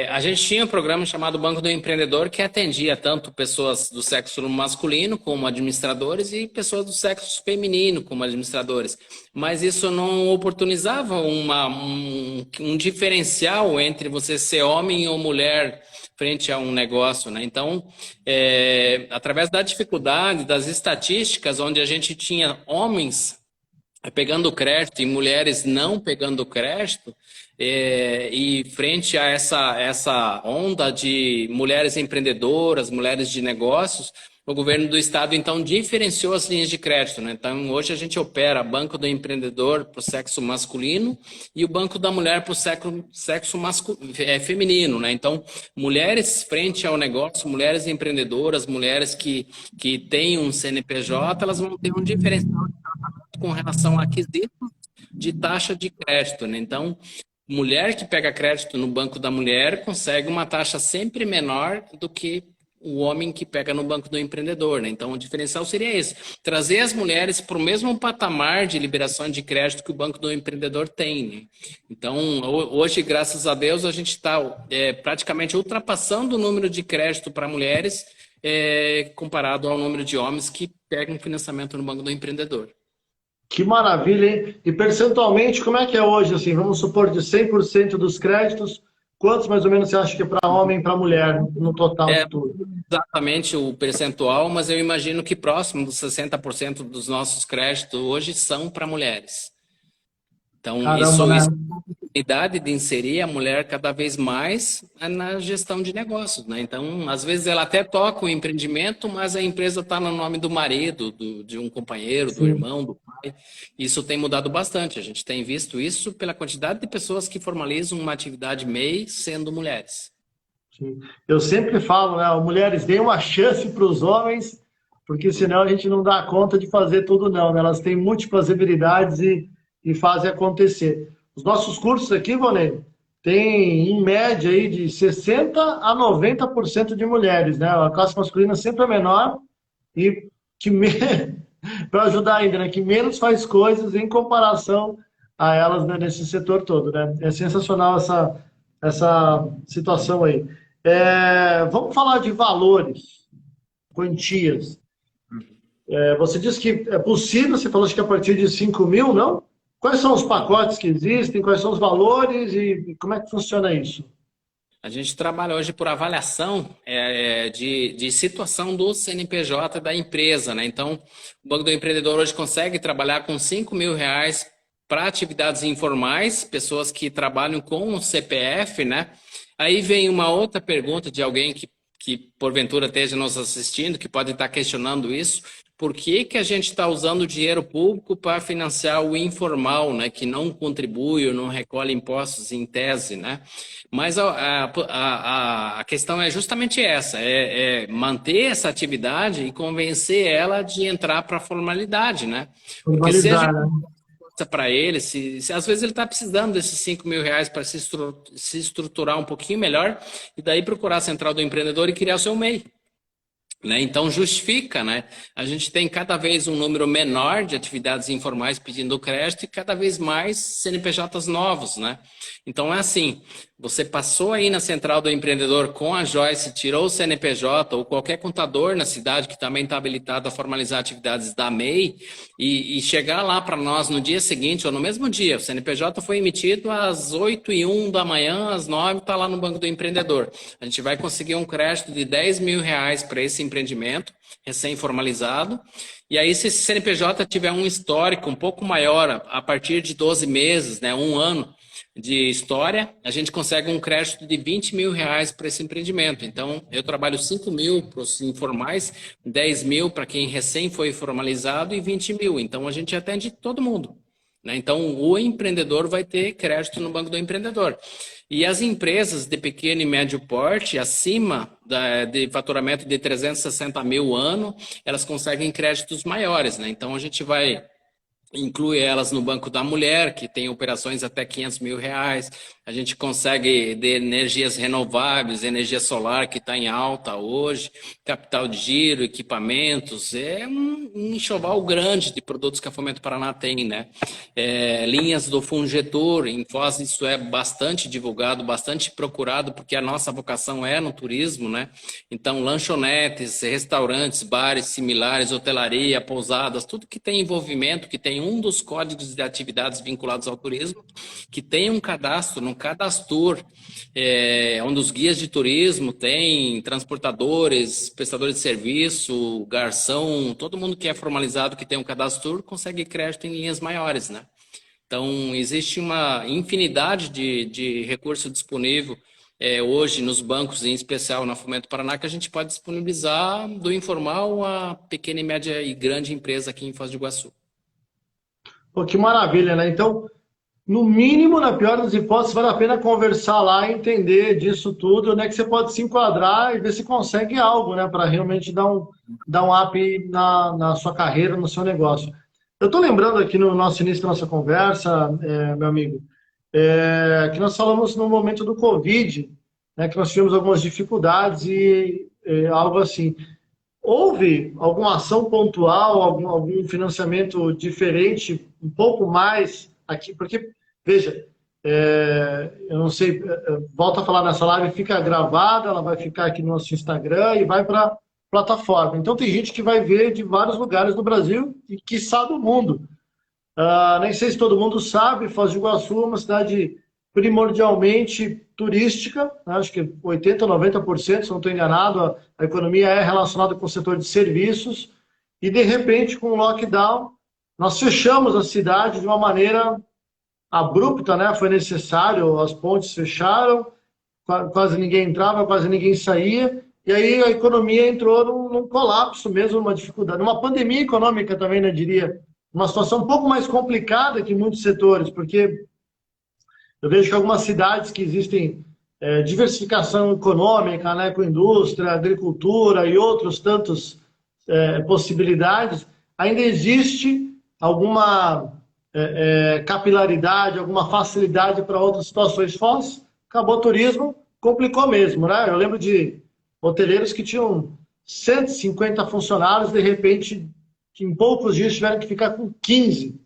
A gente tinha um programa chamado Banco do Empreendedor que atendia tanto pessoas do sexo masculino como administradores e pessoas do sexo feminino como administradores. Mas isso não oportunizava um diferencial entre você ser homem ou mulher frente a um negócio, né? Então, através da dificuldade, das estatísticas, onde a gente tinha homens pegando crédito e mulheres não pegando crédito, e frente a essa onda de mulheres empreendedoras, mulheres de negócios, o governo do estado, então, diferenciou as linhas de crédito, né? Então, hoje a gente opera Banco do Empreendedor para o sexo masculino e o Banco da Mulher para o sexo feminino, né? Então, mulheres frente ao negócio, mulheres empreendedoras, mulheres que têm um CNPJ, elas vão ter um diferencial com relação a quesitos de taxa de crédito, né? Então, mulher que pega crédito no Banco da Mulher consegue uma taxa sempre menor do que o homem que pega no Banco do Empreendedor, né? Então, o diferencial seria esse: trazer as mulheres para o mesmo patamar de liberação de crédito que o Banco do Empreendedor tem, né? Então, hoje, graças a Deus, a gente está praticamente ultrapassando o número de crédito para mulheres comparado ao número de homens que pegam financiamento no Banco do Empreendedor. Que maravilha, hein? E percentualmente, como é que é hoje? Assim, vamos supor, de 100% dos créditos, quantos mais ou menos você acha que é para homem e para mulher, no total de tudo? Exatamente o percentual, mas eu imagino que próximo dos 60% dos nossos créditos hoje são para mulheres. Então, Caramba, isso né? é a oportunidade de inserir a mulher cada vez mais na gestão de negócios, né? Então, às vezes ela até toca o empreendimento, mas a empresa está no nome do marido, de um companheiro, do Sim, irmão, do pai. Isso tem mudado bastante. A gente tem visto isso pela quantidade de pessoas que formalizam uma atividade MEI sendo mulheres. sim. Eu sempre falo, né? Mulheres, deem uma chance para os homens, porque senão a gente não dá conta de fazer tudo, não, né? Elas têm múltiplas habilidades e fazem acontecer. Os nossos cursos aqui, Vonei, tem em média aí de 60 a 90% de mulheres, né? A classe masculina sempre é menor e que para ajudar ainda, né? Que menos faz coisas em comparação a elas, né, nesse setor todo, né? É sensacional essa situação aí. Vamos falar de valores, quantias. Você disse que é possível, você falou que a partir de 5 mil, não? Quais são os pacotes que existem, quais são os valores e como é que funciona isso? A gente trabalha hoje por avaliação de situação do CNPJ da empresa, né? Então, o Banco do Empreendedor hoje consegue trabalhar com R$ 5.000 para atividades informais, pessoas que trabalham com o CPF, né? Aí vem uma outra pergunta de alguém que porventura esteja nos assistindo, que pode estar questionando isso. Por que a gente está usando dinheiro público para financiar o informal, né? Que não contribui ou não recolhe impostos em tese, né? Mas a questão é justamente essa, manter essa atividade e convencer ela de entrar para a formalidade, né? Porque se a Formalizar, gente né? mostra para ele, se às vezes ele está precisando desses R$ 5.000 para se estruturar um pouquinho melhor e daí procurar a central do empreendedor e criar o seu MEI. né? Então justifica, né? A gente tem cada vez um número menor de atividades informais pedindo crédito e cada vez mais CNPJs novos, né? Então é assim, você passou aí na central do empreendedor com a Joyce, tirou o CNPJ ou qualquer contador na cidade que também está habilitado a formalizar atividades da MEI e chegar lá para nós no dia seguinte ou no mesmo dia, o CNPJ foi emitido às 8h01 da manhã, às 9h está lá no Banco do Empreendedor. A gente vai conseguir um crédito de R$ 10.000 para esse empreendimento recém-formalizado. E aí, se esse CNPJ tiver um histórico um pouco maior, a partir de 12 meses, né, um ano de história, a gente consegue um crédito de R$ 20.000 para esse empreendimento. Então, eu trabalho 5.000 para os informais, 10.000 para quem recém foi formalizado e 20.000. Então, a gente atende todo mundo, né? Então, o empreendedor vai ter crédito no Banco do Empreendedor. E as empresas de pequeno e médio porte, acima de faturamento de 360 mil ano, elas conseguem créditos maiores, né? Então, a gente vai inclui elas no Banco da Mulher, que tem operações até R$ 500.000. A gente consegue de energias renováveis, energia solar que está em alta hoje, capital de giro, equipamentos, é um enxoval grande de produtos que a Fomento Paraná tem, né? Linhas do Fungetur, em Foz isso é bastante divulgado, bastante procurado, porque a nossa vocação é no turismo, né? Então, lanchonetes, restaurantes, bares similares, hotelaria, pousadas, tudo que tem envolvimento, que tem um dos códigos de atividades vinculados ao turismo, que tem um cadastro, no Cadastur, onde os guias de turismo tem transportadores, prestadores de serviço, garçom, todo mundo que é formalizado, que tem um Cadastur, consegue crédito em linhas maiores, né? Então, existe uma infinidade de recurso disponível hoje nos bancos, em especial na Fomento Paraná, que a gente pode disponibilizar do informal a pequena e média e grande empresa aqui em Foz do Iguaçu. Pô, que maravilha, né? Então, no mínimo, na pior das hipóteses, vale a pena conversar lá e entender disso tudo, né? Que você pode se enquadrar e ver se consegue algo, né? Para realmente dar um up na sua carreira, no seu negócio. Eu estou lembrando aqui no nosso início da nossa conversa, meu amigo, que nós falamos no momento do Covid, né? Que nós tivemos algumas dificuldades e algo assim. Houve alguma ação pontual, algum financiamento diferente, um pouco mais aqui? Porque, veja, eu não sei, volto a falar nessa live, fica gravada, ela vai ficar aqui no nosso Instagram e vai para a plataforma. Então, tem gente que vai ver de vários lugares do Brasil e, quiçá, do mundo. Nem sei se todo mundo sabe, Foz do Iguaçu é uma cidade primordialmente turística, né? Acho que 80%, 90%, se não estou enganado, a economia é relacionada com o setor de serviços, e de repente, com o lockdown, nós fechamos a cidade de uma maneira abrupta, né? Foi necessário, as pontes fecharam, quase ninguém entrava, quase ninguém saía, e aí a economia entrou num colapso mesmo, numa dificuldade, numa pandemia econômica também, né, diria, uma situação um pouco mais complicada que muitos setores, porque eu vejo que algumas cidades que existem diversificação econômica, né, com indústria, agricultura e outros tantos possibilidades, ainda existe alguma capilaridade, alguma facilidade para outras situações. Foz, acabou o turismo, complicou mesmo, né? Eu lembro de hoteleiros que tinham 150 funcionários, de repente, em poucos dias tiveram que ficar com 15,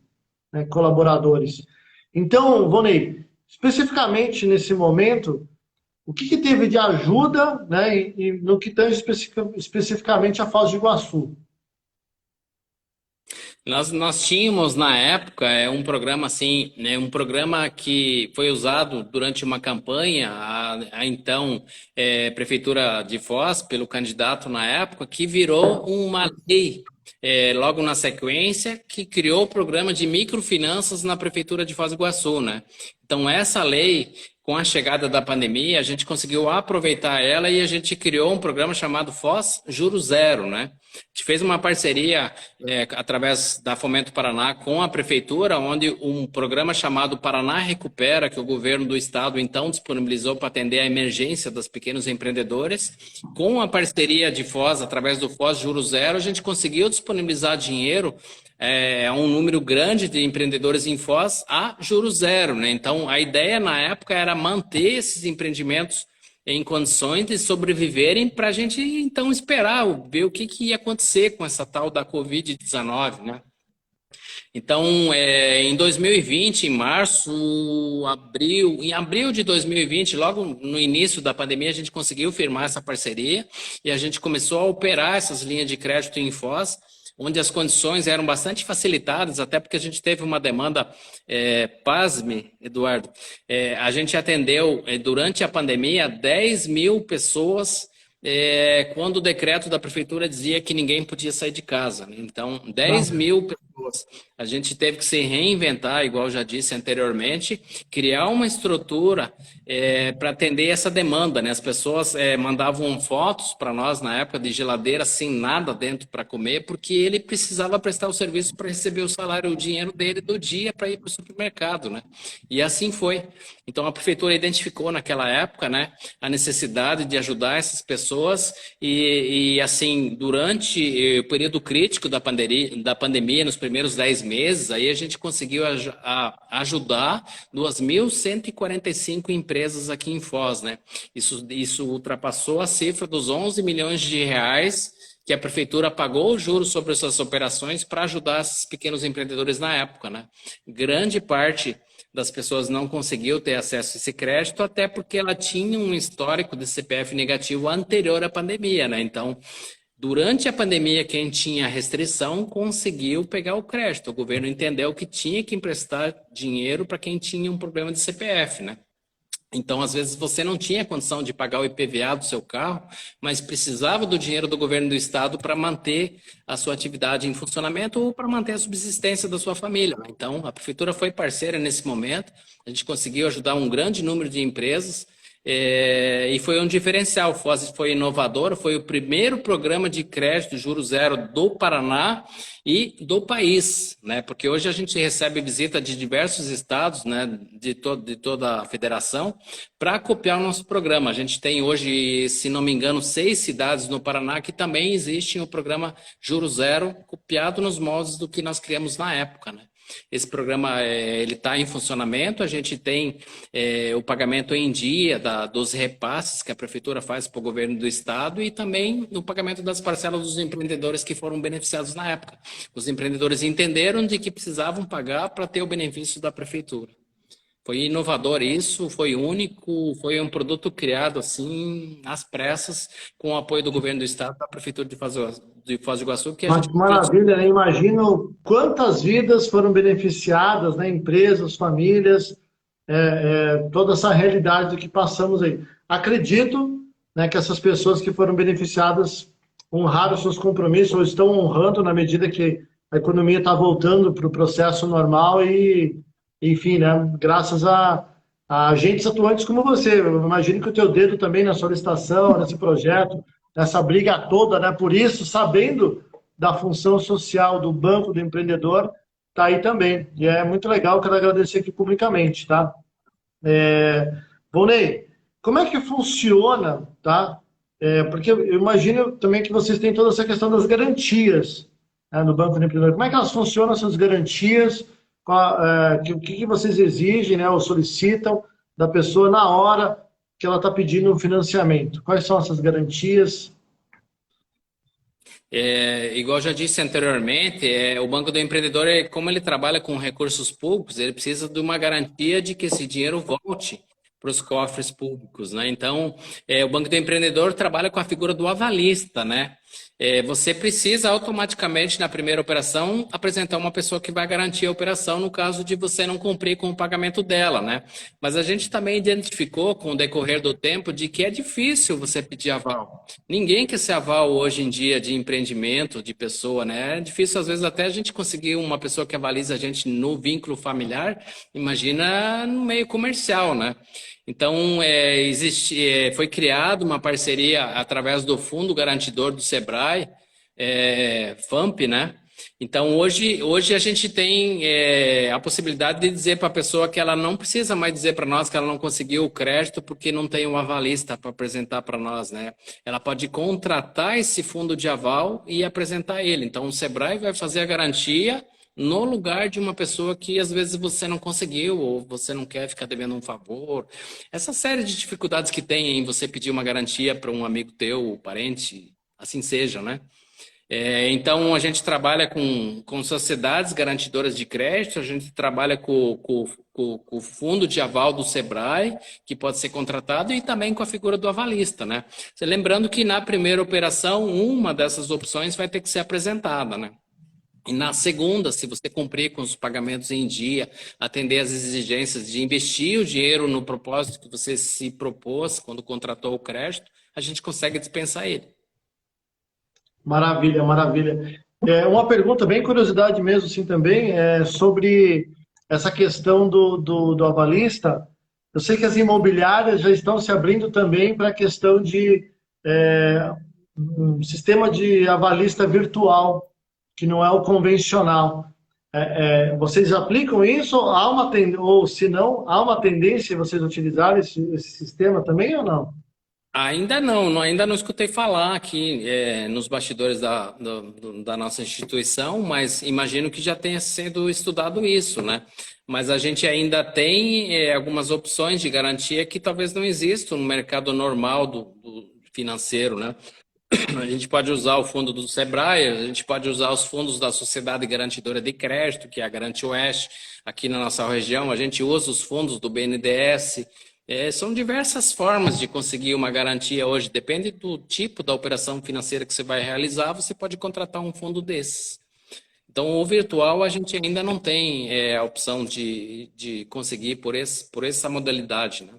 né, colaboradores. Então, Vonei, especificamente nesse momento, o que teve de ajuda, né, e no que tange especificamente a Foz do Iguaçu? Nós tínhamos na época um programa assim, né, um programa que foi usado durante uma campanha, a então Prefeitura de Foz, pelo candidato na época, que virou uma lei logo na sequência, que criou o programa de microfinanças na Prefeitura de Foz do Iguaçu, né? Então essa lei, com a chegada da pandemia, a gente conseguiu aproveitar ela e a gente criou um programa chamado Foz Juro Zero, né? A gente fez uma parceria através da Fomento Paraná com a Prefeitura, onde um programa chamado Paraná Recupera, que o governo do estado então disponibilizou para atender a emergência dos pequenos empreendedores, com a parceria de Foz, através do Foz Juro Zero, a gente conseguiu disponibilizar dinheiro a um número grande de empreendedores em Foz a juros zero, né? Então, a ideia na época era manter esses empreendimentos em condições de sobreviverem para a gente então esperar, ver o que, que ia acontecer com essa tal da Covid-19, né? Então, em 2020, em março, abril, em abril de 2020, logo no início da pandemia, a gente conseguiu firmar essa parceria e a gente começou a operar essas linhas de crédito em Foz, onde as condições eram bastante facilitadas, até porque a gente teve uma demanda, pasme, Eduardo, a gente atendeu durante a pandemia 10 mil pessoas, quando o decreto da prefeitura dizia que ninguém podia sair de casa, né? Então, 10 mil pessoas. A gente teve que se reinventar, igual já disse anteriormente, criar uma estrutura para atender essa demanda, né? As pessoas mandavam fotos para nós na época de geladeira sem nada dentro para comer, porque ele precisava prestar o serviço para receber o salário, o dinheiro dele do dia para ir para o supermercado, né? E assim foi. Então a prefeitura identificou naquela época, né, a necessidade de ajudar essas pessoas e assim, durante o período crítico da pandemia, nos primeiros 10 meses, aí a gente conseguiu ajudar 2.145 empresas aqui em Foz, né? Isso ultrapassou a cifra dos 11 milhões de reais que a prefeitura pagou os juros sobre essas operações para ajudar esses pequenos empreendedores na época, né? Grande parte das pessoas não conseguiu ter acesso a esse crédito, até porque ela tinha um histórico de CPF negativo anterior à pandemia, né? Então, durante a pandemia, quem tinha restrição conseguiu pegar o crédito. O governo entendeu que tinha que emprestar dinheiro para quem tinha um problema de CPF, né? Então, às vezes, você não tinha condição de pagar o IPVA do seu carro, mas precisava do dinheiro do governo do estado para manter a sua atividade em funcionamento ou para manter a subsistência da sua família, né? Então, a prefeitura foi parceira nesse momento, a gente conseguiu ajudar um grande número de empresas, e foi um diferencial. Foz foi inovador, foi o primeiro programa de crédito juro zero do Paraná e do país, né? Porque hoje a gente recebe visita de diversos estados, né? De toda a federação, para copiar o nosso programa. A gente tem hoje, se não me engano, 6 cidades no Paraná que também existem o programa Juro Zero, copiado nos moldes do que nós criamos na época, né? Esse programa ele está em funcionamento, a gente tem o pagamento em dia dos repasses que a prefeitura faz para o governo do estado e também no pagamento das parcelas dos empreendedores que foram beneficiados na época. Os empreendedores entenderam de que precisavam pagar para ter o benefício da prefeitura. Foi inovador isso, foi único, foi um produto criado assim, às pressas, com o apoio do governo do estado, da prefeitura de Foz do Iguaçu, que a Mas gente... que maravilha, né? Imagino quantas vidas foram beneficiadas, né? Empresas, famílias, toda essa realidade do que passamos aí. Acredito, né, que essas pessoas que foram beneficiadas honraram seus compromissos ou estão honrando na medida que a economia está voltando para o processo normal e, enfim, né, graças a agentes atuantes como você. Eu imagino que o teu dedo também na solicitação, nesse projeto, nessa briga toda, né? Por isso, sabendo da função social do Banco do Empreendedor, está aí também. E é muito legal, quero agradecer aqui publicamente, tá? Volney, como é que funciona, tá? Porque eu imagino também que vocês têm toda essa questão das garantias, né, no Banco do Empreendedor. Como é que elas funcionam, essas garantias? O que vocês exigem, né, ou solicitam da pessoa na hora que ela está pedindo um financiamento? Quais são essas garantias? Igual já disse anteriormente, o Banco do Empreendedor, como ele trabalha com recursos públicos, ele precisa de uma garantia de que esse dinheiro volte para os cofres públicos, né? Então, o Banco do Empreendedor trabalha com a figura do avalista, né? Você precisa automaticamente, na primeira operação, apresentar uma pessoa que vai garantir a operação no caso de você não cumprir com o pagamento dela, né? Mas a gente também identificou, com o decorrer do tempo, de que é difícil você pedir aval. Ninguém quer ser aval hoje em dia de empreendimento, de pessoa, né? É difícil, às vezes, até a gente conseguir uma pessoa que avalize a gente no vínculo familiar, imagina no meio comercial, né? Então, foi criada uma parceria através do Fundo Garantidor do Sebrae, FAMP, né? Então, hoje a gente tem a possibilidade de dizer para a pessoa que ela não precisa mais dizer para nós que ela não conseguiu o crédito porque não tem um avalista para apresentar para nós, né? Ela pode contratar esse fundo de aval e apresentar ele. Então, o Sebrae vai fazer a garantia no lugar de uma pessoa que às vezes você não conseguiu ou você não quer ficar devendo um favor. Essa série de dificuldades que tem em você pedir uma garantia para um amigo teu, parente, assim seja, né? Então, a gente trabalha com sociedades garantidoras de crédito, a gente trabalha com o fundo de aval do Sebrae, que pode ser contratado, e também com a figura do avalista, né? Lembrando que na primeira operação, uma dessas opções vai ter que ser apresentada, né? E na segunda, se você cumprir com os pagamentos em dia, atender às exigências de investir o dinheiro no propósito que você se propôs quando contratou o crédito, a gente consegue dispensar ele. Maravilha, maravilha. Uma pergunta, bem curiosidade mesmo, assim, também, sobre essa questão do avalista. Eu sei que as imobiliárias já estão se abrindo também para a questão de um sistema de avalista virtual, que não é o convencional. Vocês aplicam isso? Ou se não, há uma tendência a vocês utilizarem esse sistema também ou não? Ainda não escutei falar aqui nos bastidores da nossa instituição, mas imagino que já tenha sido estudado isso, né? Mas a gente ainda tem algumas opções de garantia que talvez não existam no mercado normal do financeiro, né? A gente pode usar o fundo do Sebrae, a gente pode usar os fundos da Sociedade Garantidora de Crédito, que é a Garante Oeste, aqui na nossa região, a gente usa os fundos do BNDES. São diversas formas de conseguir uma garantia hoje, depende do tipo da operação financeira que você vai realizar, você pode contratar um fundo desses. Então, o virtual a gente ainda não tem a opção de conseguir por essa modalidade, né?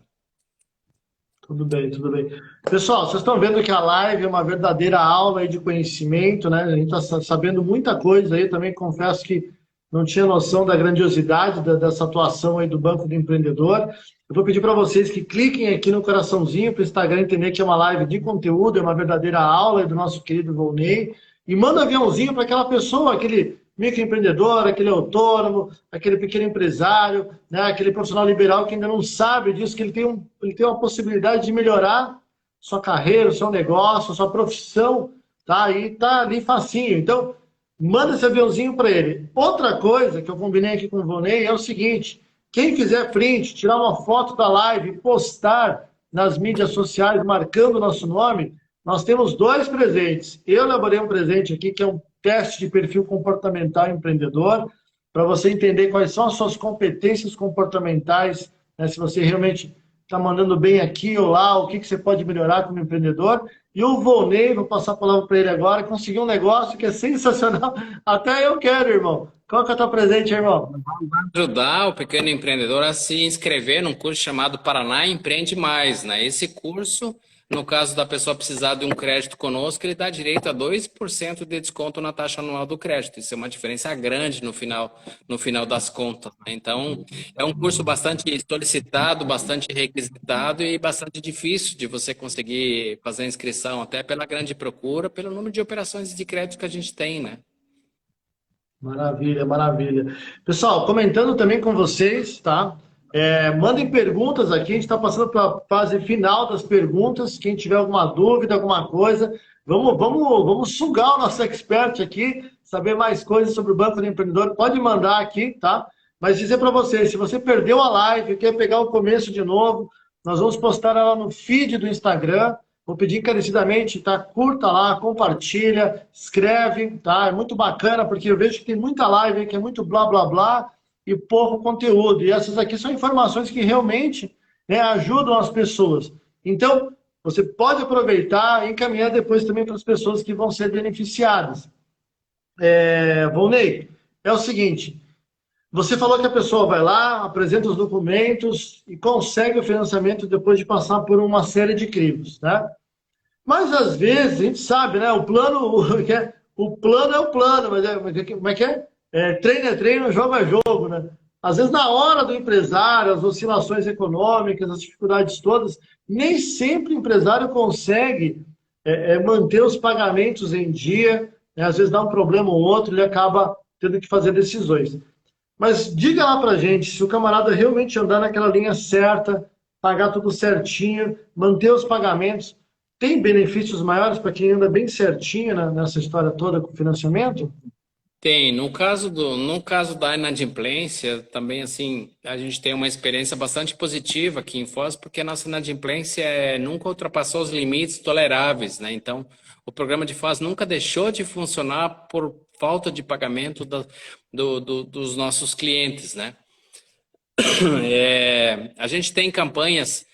Tudo bem, tudo bem. Pessoal, vocês estão vendo que a live é uma verdadeira aula aí de conhecimento, né? A gente está sabendo muita coisa aí. Também confesso que não tinha noção da grandiosidade dessa atuação aí do Banco do Empreendedor. Eu vou pedir para vocês que cliquem aqui no coraçãozinho para o Instagram entender que é uma live de conteúdo, é uma verdadeira aula aí do nosso querido Volney. E manda um aviãozinho para aquela pessoa, aquele microempreendedor, aquele autônomo, aquele pequeno empresário, né, aquele profissional liberal que ainda não sabe disso, que ele tem uma possibilidade de melhorar sua carreira, seu negócio, sua profissão, tá? E tá ali facinho. Então, manda esse aviãozinho para ele. Outra coisa que eu combinei aqui com o Vonei é o seguinte: quem fizer print, tirar uma foto da live, postar nas mídias sociais marcando o nosso nome, nós temos 2 presentes. Eu elaborei um presente aqui que é um teste de perfil comportamental empreendedor, para você entender quais são as suas competências comportamentais, né, se você realmente está mandando bem aqui ou lá, o que você pode melhorar como empreendedor. E o Volney, vou passar a palavra para ele agora, conseguiu um negócio que é sensacional. Até eu quero, irmão. Qual que é o teu presente, irmão? Ajudar o pequeno empreendedor a se inscrever num curso chamado Paraná Empreende Mais, né? Esse curso, no caso da pessoa precisar de um crédito conosco, ele dá direito a 2% de desconto na taxa anual do crédito. Isso é uma diferença grande no final das contas, né? Então, é um curso bastante solicitado, bastante requisitado e bastante difícil de você conseguir fazer a inscrição, até pela grande procura, pelo número de operações de crédito que a gente tem, né? Maravilha, maravilha. Pessoal, comentando também com vocês, tá? Mandem perguntas aqui, a gente está passando para a fase final das perguntas. Quem tiver alguma dúvida, alguma coisa, vamos sugar o nosso expert aqui, saber mais coisas sobre o Banco do Empreendedor. Pode mandar aqui, tá? Mas dizer para vocês, se você perdeu a live, quer pegar o começo de novo, nós vamos postar ela no feed do Instagram. Vou pedir encarecidamente, tá? Curta lá, compartilha, escreve, tá? É muito bacana, porque eu vejo que tem muita live aí que é muito blá, blá, blá e pouco conteúdo. E essas aqui são informações que realmente, né, ajudam as pessoas. Então, você pode aproveitar e encaminhar depois também para as pessoas que vão ser beneficiadas. Volney, é o seguinte, você falou que a pessoa vai lá, apresenta os documentos e consegue o financiamento depois de passar por uma série de crivos, né? Mas às vezes a gente sabe, né? O plano, o plano é o plano, mas como é que é? Treino é treino, jogo é jogo, né? Às vezes, na hora do empresário, as oscilações econômicas, as dificuldades todas, nem sempre o empresário consegue manter os pagamentos em dia, né? Às vezes dá um problema ou outro, ele acaba tendo que fazer decisões. Mas diga lá pra gente, se o camarada realmente andar naquela linha certa, pagar tudo certinho, manter os pagamentos, tem benefícios maiores para quem anda bem certinho nessa história toda com o financiamento? Tem, no caso da inadimplência, também assim, a gente tem uma experiência bastante positiva aqui em Foz, porque a nossa inadimplência nunca ultrapassou os limites toleráveis, né? Então, o programa de Foz nunca deixou de funcionar por falta de pagamento dos nossos clientes, né? A gente tem campanhas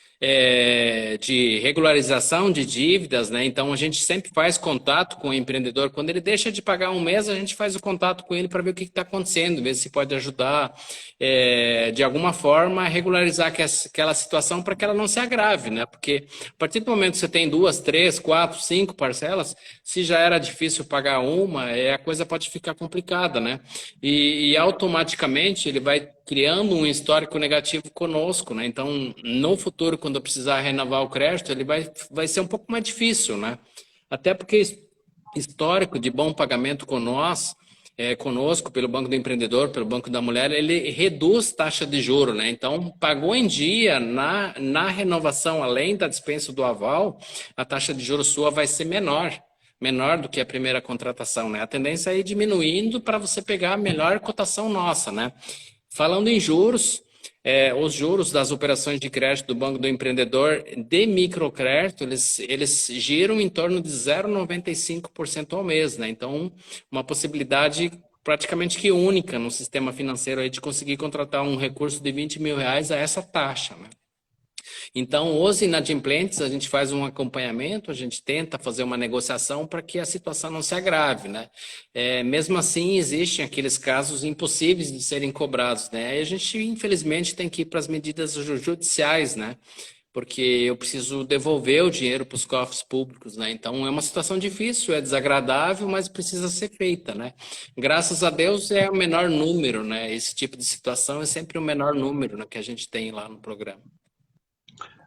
de regularização de dívidas, né? Então a gente sempre faz contato com o empreendedor. Quando ele deixa de pagar um mês, a gente faz o contato com ele para ver o que está acontecendo, ver se pode ajudar de alguma forma a regularizar aquela situação para que ela não se agrave, né? Porque a partir do momento que você tem duas, três, quatro, cinco parcelas, se já era difícil pagar uma, a coisa pode ficar complicada, né? E automaticamente ele vai criando um histórico negativo conosco, né? Então, no futuro, quando eu precisar renovar o crédito, ele vai ser um pouco mais difícil, né? Até porque histórico de bom pagamento conosco, pelo Banco do Empreendedor, pelo Banco da Mulher, ele reduz taxa de juro, né? Então, pagou em dia na renovação, além da dispensa do aval, a taxa de juros sua vai ser menor do que a primeira contratação, né? A tendência é ir diminuindo para você pegar a melhor cotação nossa, né? Falando em juros, os juros das operações de crédito do Banco do Empreendedor de microcrédito, eles giram em torno de 0,95% ao mês, né? Então, uma possibilidade praticamente que única no sistema financeiro aí de conseguir contratar um recurso de R$ 20.000 a essa taxa, né? Então, os inadimplentes, a gente faz um acompanhamento, a gente tenta fazer uma negociação para que a situação não se agrave, né? Mesmo assim, existem aqueles casos impossíveis de serem cobrados, né? E a gente, infelizmente, tem que ir para as medidas judiciais, né? Porque eu preciso devolver o dinheiro para os cofres públicos, né? Então, é uma situação difícil, é desagradável, mas precisa ser feita, né? Graças a Deus é o menor número, né? Esse tipo de situação é sempre o menor número, né, que a gente tem lá no programa.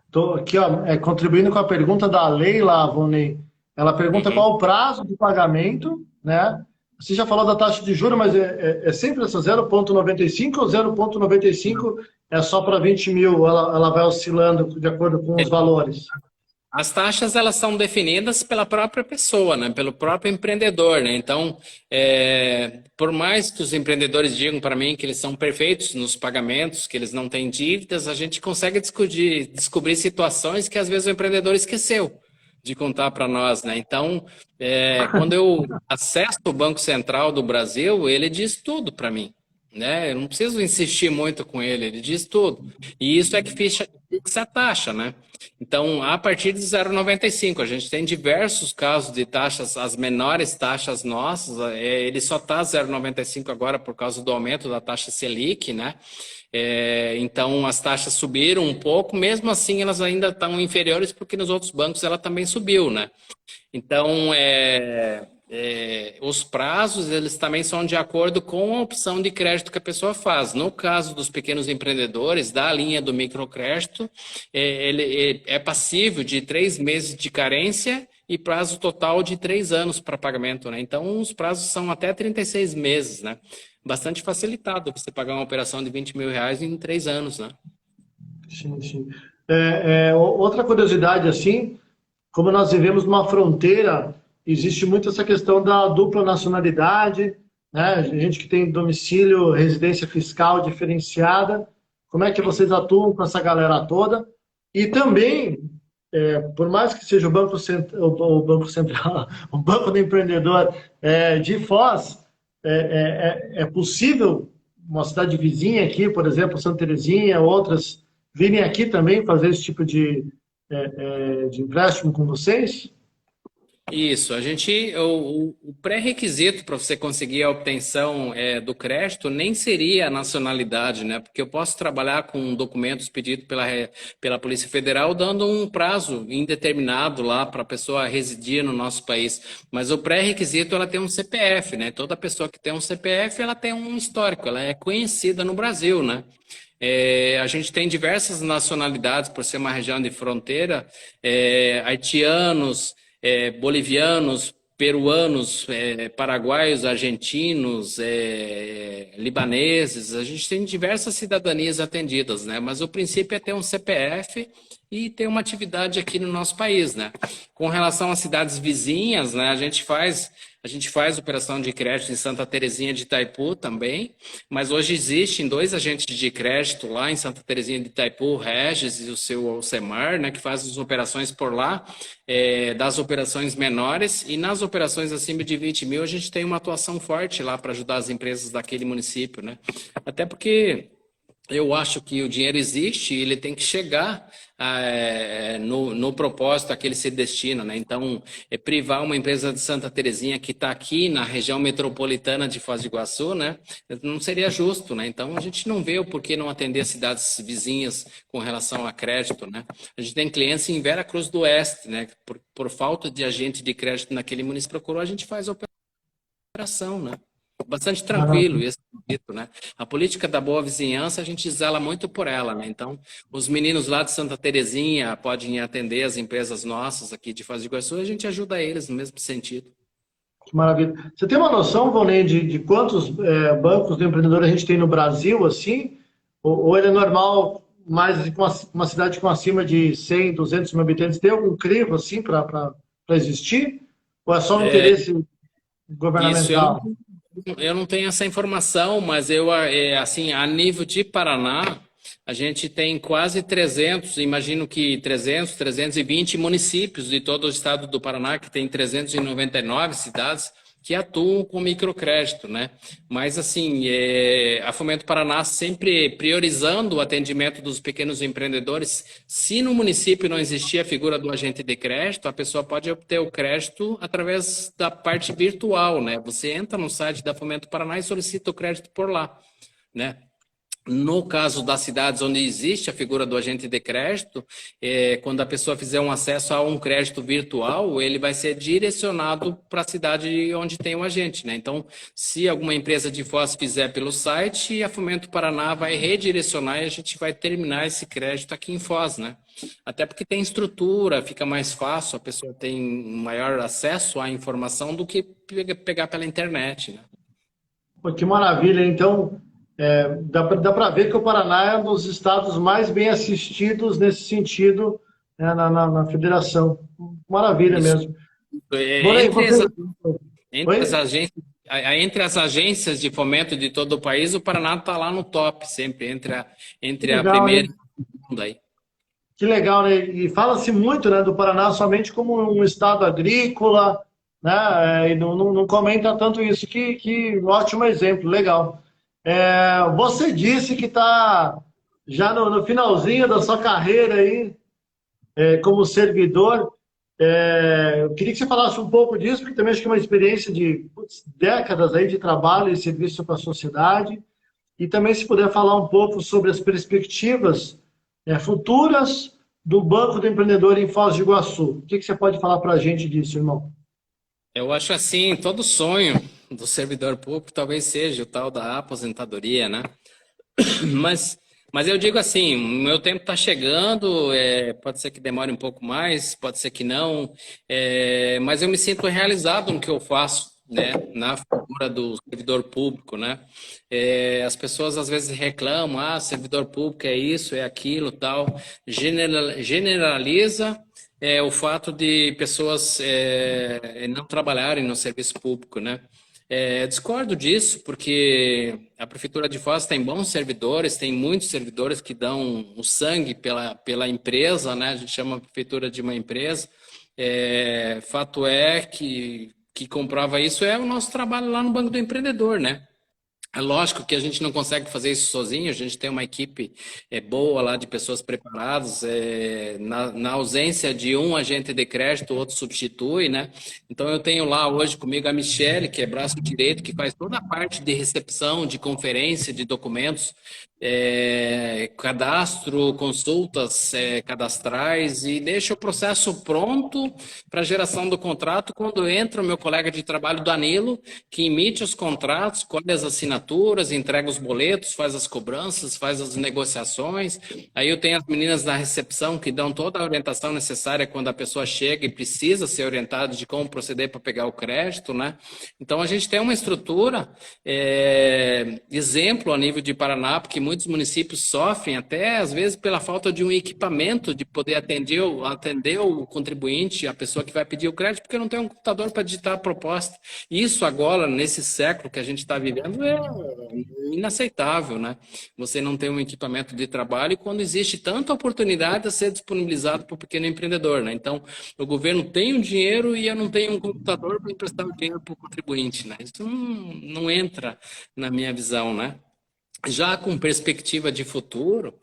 Estou aqui, ó, contribuindo com a pergunta da Leila Avoni. Ela pergunta Uhum. qual o prazo de pagamento, né? Você já falou da taxa de juros, mas é sempre essa 0,95 ou 0,95 é só para 20 mil? Ela vai oscilando de acordo com os valores. As taxas, elas são definidas pela própria pessoa, né? Pelo próprio empreendedor, né? Então, por mais que os empreendedores digam para mim que eles são perfeitos nos pagamentos, que eles não têm dívidas, a gente consegue descobrir situações que às vezes o empreendedor esqueceu de contar para nós, né? Então, quando eu acesso o Banco Central do Brasil, ele diz tudo para mim, né? Eu não preciso insistir muito com ele, ele diz tudo. E isso é que fixa a taxa, né? Então, a partir de 0,95, a gente tem diversos casos de taxas, as menores taxas nossas, ele só está 0,95 agora por causa do aumento da taxa Selic, né? Então, as taxas subiram um pouco, mesmo assim elas ainda estão inferiores porque nos outros bancos ela também subiu, né? Então, os prazos, eles também são de acordo com a opção de crédito que a pessoa faz. No caso dos pequenos empreendedores, da linha do microcrédito, ele é passível de 3 meses de carência e prazo total de 3 anos para pagamento, né? Então, os prazos são até 36 meses, né? Bastante facilitado você pagar uma operação de R$ 20.000 em 3 anos, né? Sim, sim. Outra curiosidade, assim, como nós vivemos numa fronteira, existe muito essa questão da dupla nacionalidade, né? Gente que tem domicílio, residência fiscal diferenciada. Como é que vocês atuam com essa galera toda? E também, por mais que seja o Banco Central, o Banco do Empreendedor de Foz, é possível uma cidade vizinha aqui, por exemplo, Santa Terezinha, outras, virem aqui também fazer esse tipo de empréstimo com vocês? Isso, o pré-requisito para você conseguir a obtenção do crédito nem seria a nacionalidade, né? Porque eu posso trabalhar com documentos pedidos pela Polícia Federal, dando um prazo indeterminado lá para a pessoa residir no nosso país. Mas o pré-requisito, ela tem um CPF, né? Toda pessoa que tem um CPF, ela tem um histórico, ela é conhecida no Brasil, né? A gente tem diversas nacionalidades, por ser uma região de fronteira, haitianos, bolivianos, peruanos, paraguaios, argentinos, libaneses. A gente tem diversas cidadanias atendidas, né? Mas o princípio é ter um CPF e ter uma atividade aqui no nosso país, né? Com relação às cidades vizinhas, né? A gente faz A gente faz operação de crédito em Santa Terezinha de Itaipu também, mas hoje existem dois agentes de crédito lá em Santa Terezinha de Itaipu, o Regis e o seu Alcemar, né, que fazem as operações por lá, das operações menores, e nas operações acima de 20 mil a gente tem uma atuação forte lá para ajudar as empresas daquele município, né? Até porque eu acho que o dinheiro existe e ele tem que chegar no propósito a que ele se destina, né? Então, privar uma empresa de Santa Terezinha que está aqui na região metropolitana de Foz do Iguaçu, né? Não seria justo, né? Então, a gente não vê o porquê não atender as cidades vizinhas com relação a crédito, né? A gente tem clientes em Vera Cruz do Oeste, né? Por falta de agente de crédito naquele município procurou, a gente faz a operação, né? Bastante tranquilo, Maravilha. esse quesito, né? A política da boa vizinhança, a gente zela muito por ela, né? Então, os meninos lá de Santa Terezinha podem atender as empresas nossas aqui de Foz do Iguaçu, a gente ajuda eles no mesmo sentido. Que maravilha. Você tem uma noção, Volney, de quantos bancos do empreendedor a gente tem no Brasil, assim? Ou ele é normal, mais com uma cidade com acima de 100, 200 mil habitantes, tem algum crivo, assim, para existir? Ou é só um interesse Isso, governamental? eu não tenho essa informação, mas eu, assim, a nível de Paraná, a gente tem quase 300, imagino que 300, 320 municípios de todo o estado do Paraná, que tem 399 cidades, que atuam com microcrédito, né? Mas, assim, a Fomento Paraná sempre priorizando o atendimento dos pequenos empreendedores. Se no município não existir a figura do agente de crédito, a pessoa pode obter o crédito através da parte virtual, né? Você entra no site da Fomento Paraná e solicita o crédito por lá, né? No caso das cidades onde existe a figura do agente de crédito, quando a pessoa fizer um acesso a um crédito virtual, ele vai ser direcionado para a cidade onde tem o agente, né? Então, se alguma empresa de Foz fizer pelo site, a Fomento Paraná vai redirecionar e a gente vai terminar esse crédito aqui em Foz, né? Até porque tem estrutura, fica mais fácil, a pessoa tem maior acesso à informação do que pegar pela internet, né? Pô, que maravilha. Então, dá para ver que o Paraná é um dos estados mais bem assistidos nesse sentido, né, na federação. Maravilha Isso. mesmo. Volney, Entre você... Entre as Oi? agências, entre as agências de fomento de todo o país, o Paraná está lá no top, sempre, Que entre a legal, primeira né? e a segunda aí. Que legal, né? E fala-se muito, né, do Paraná somente como um estado agrícola, né? E não comenta tanto isso. Que ótimo exemplo, legal. Você disse que está já no finalzinho da sua carreira aí, como servidor. Eu queria que você falasse um pouco disso, porque também acho que é uma experiência de décadas aí de trabalho e serviço para a sociedade. E também, se puder falar um pouco sobre as perspectivas futuras do Banco do Empreendedor em Foz do Iguaçu. O que você pode falar para a gente disso, irmão? Eu acho assim, todo sonho do servidor público talvez seja o tal da aposentadoria, né? Mas, mas eu digo assim, o meu tempo está chegando, pode ser que demore um pouco mais, pode ser que não, mas eu me sinto realizado no que eu faço, né? Na figura do servidor público, né? As pessoas às vezes reclamam, servidor público é isso, é aquilo, tal, generaliza o fato de pessoas não trabalharem no serviço público, né? Discordo disso, porque a Prefeitura de Foz tem bons servidores, tem muitos servidores que dão o sangue pela empresa, né? A gente chama a Prefeitura de uma empresa. Fato é que comprova isso é o nosso trabalho lá no Banco do Empreendedor, né? É lógico que a gente não consegue fazer isso sozinho, a gente tem uma equipe boa lá de pessoas preparadas, na ausência de um agente de crédito, o outro substitui, né? Então eu tenho lá hoje comigo a Michele, que é braço direito, que faz toda a parte de recepção, de conferência, de documentos, cadastro, consultas cadastrais e deixa o processo pronto para a geração do contrato quando entra o meu colega de trabalho, Danilo, que emite os contratos, colhe as assinaturas, entrega os boletos, faz as cobranças, faz as negociações. Aí eu tenho as meninas da recepção que dão toda a orientação necessária quando a pessoa chega e precisa ser orientada de como proceder para pegar o crédito, né? Então a gente tem uma estrutura exemplo a nível de Paraná, porque muitos municípios sofrem, até às vezes pela falta de um equipamento de poder atender, atender o contribuinte, a pessoa que vai pedir o crédito, porque não tem um computador para digitar a proposta. Isso agora, nesse século que a gente está vivendo, é inaceitável, né? Você não tem um equipamento de trabalho quando existe tanta oportunidade a ser disponibilizado para o pequeno empreendedor, né? Então, o governo tem o dinheiro e eu não tenho um computador para emprestar o dinheiro para o contribuinte, né? Isso não entra na minha visão, né? Já com perspectiva de futuro,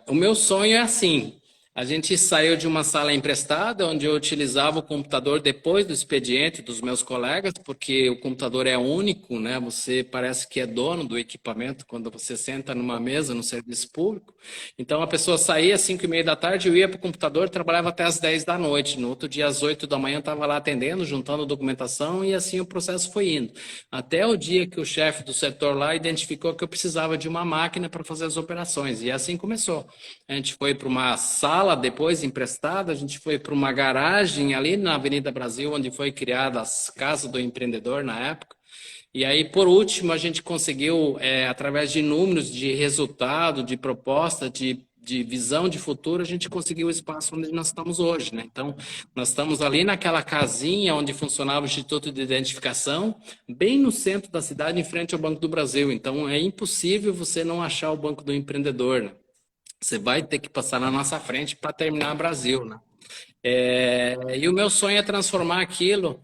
o meu sonho é assim. A gente saiu de uma sala emprestada, onde eu utilizava o computador depois do expediente dos meus colegas, porque o computador é único, né? Você parece que é dono do equipamento quando você senta numa mesa no serviço público. Então, a pessoa saía às 5:30 da tarde, eu ia para o computador, trabalhava até às 10 da noite. No outro dia, às 8 da manhã, estava lá atendendo, juntando documentação, e assim o processo foi indo. Até o dia que o chefe do setor lá identificou que eu precisava de uma máquina para fazer as operações. E assim começou. A gente foi para uma sala depois emprestada, a gente foi para uma garagem ali na Avenida Brasil, onde foi criada as Casas do Empreendedor na época. E aí, por último, a gente conseguiu, através de números, de resultado, de proposta, de visão de futuro, a gente conseguiu o espaço onde nós estamos hoje, né? Então, nós estamos ali naquela casinha onde funcionava o Instituto de Identificação, bem no centro da cidade, em frente ao Banco do Brasil. Então, é impossível você não achar o Banco do Empreendedor, né? Você vai ter que passar na nossa frente para terminar o Brasil, né? E o meu sonho é transformar aquilo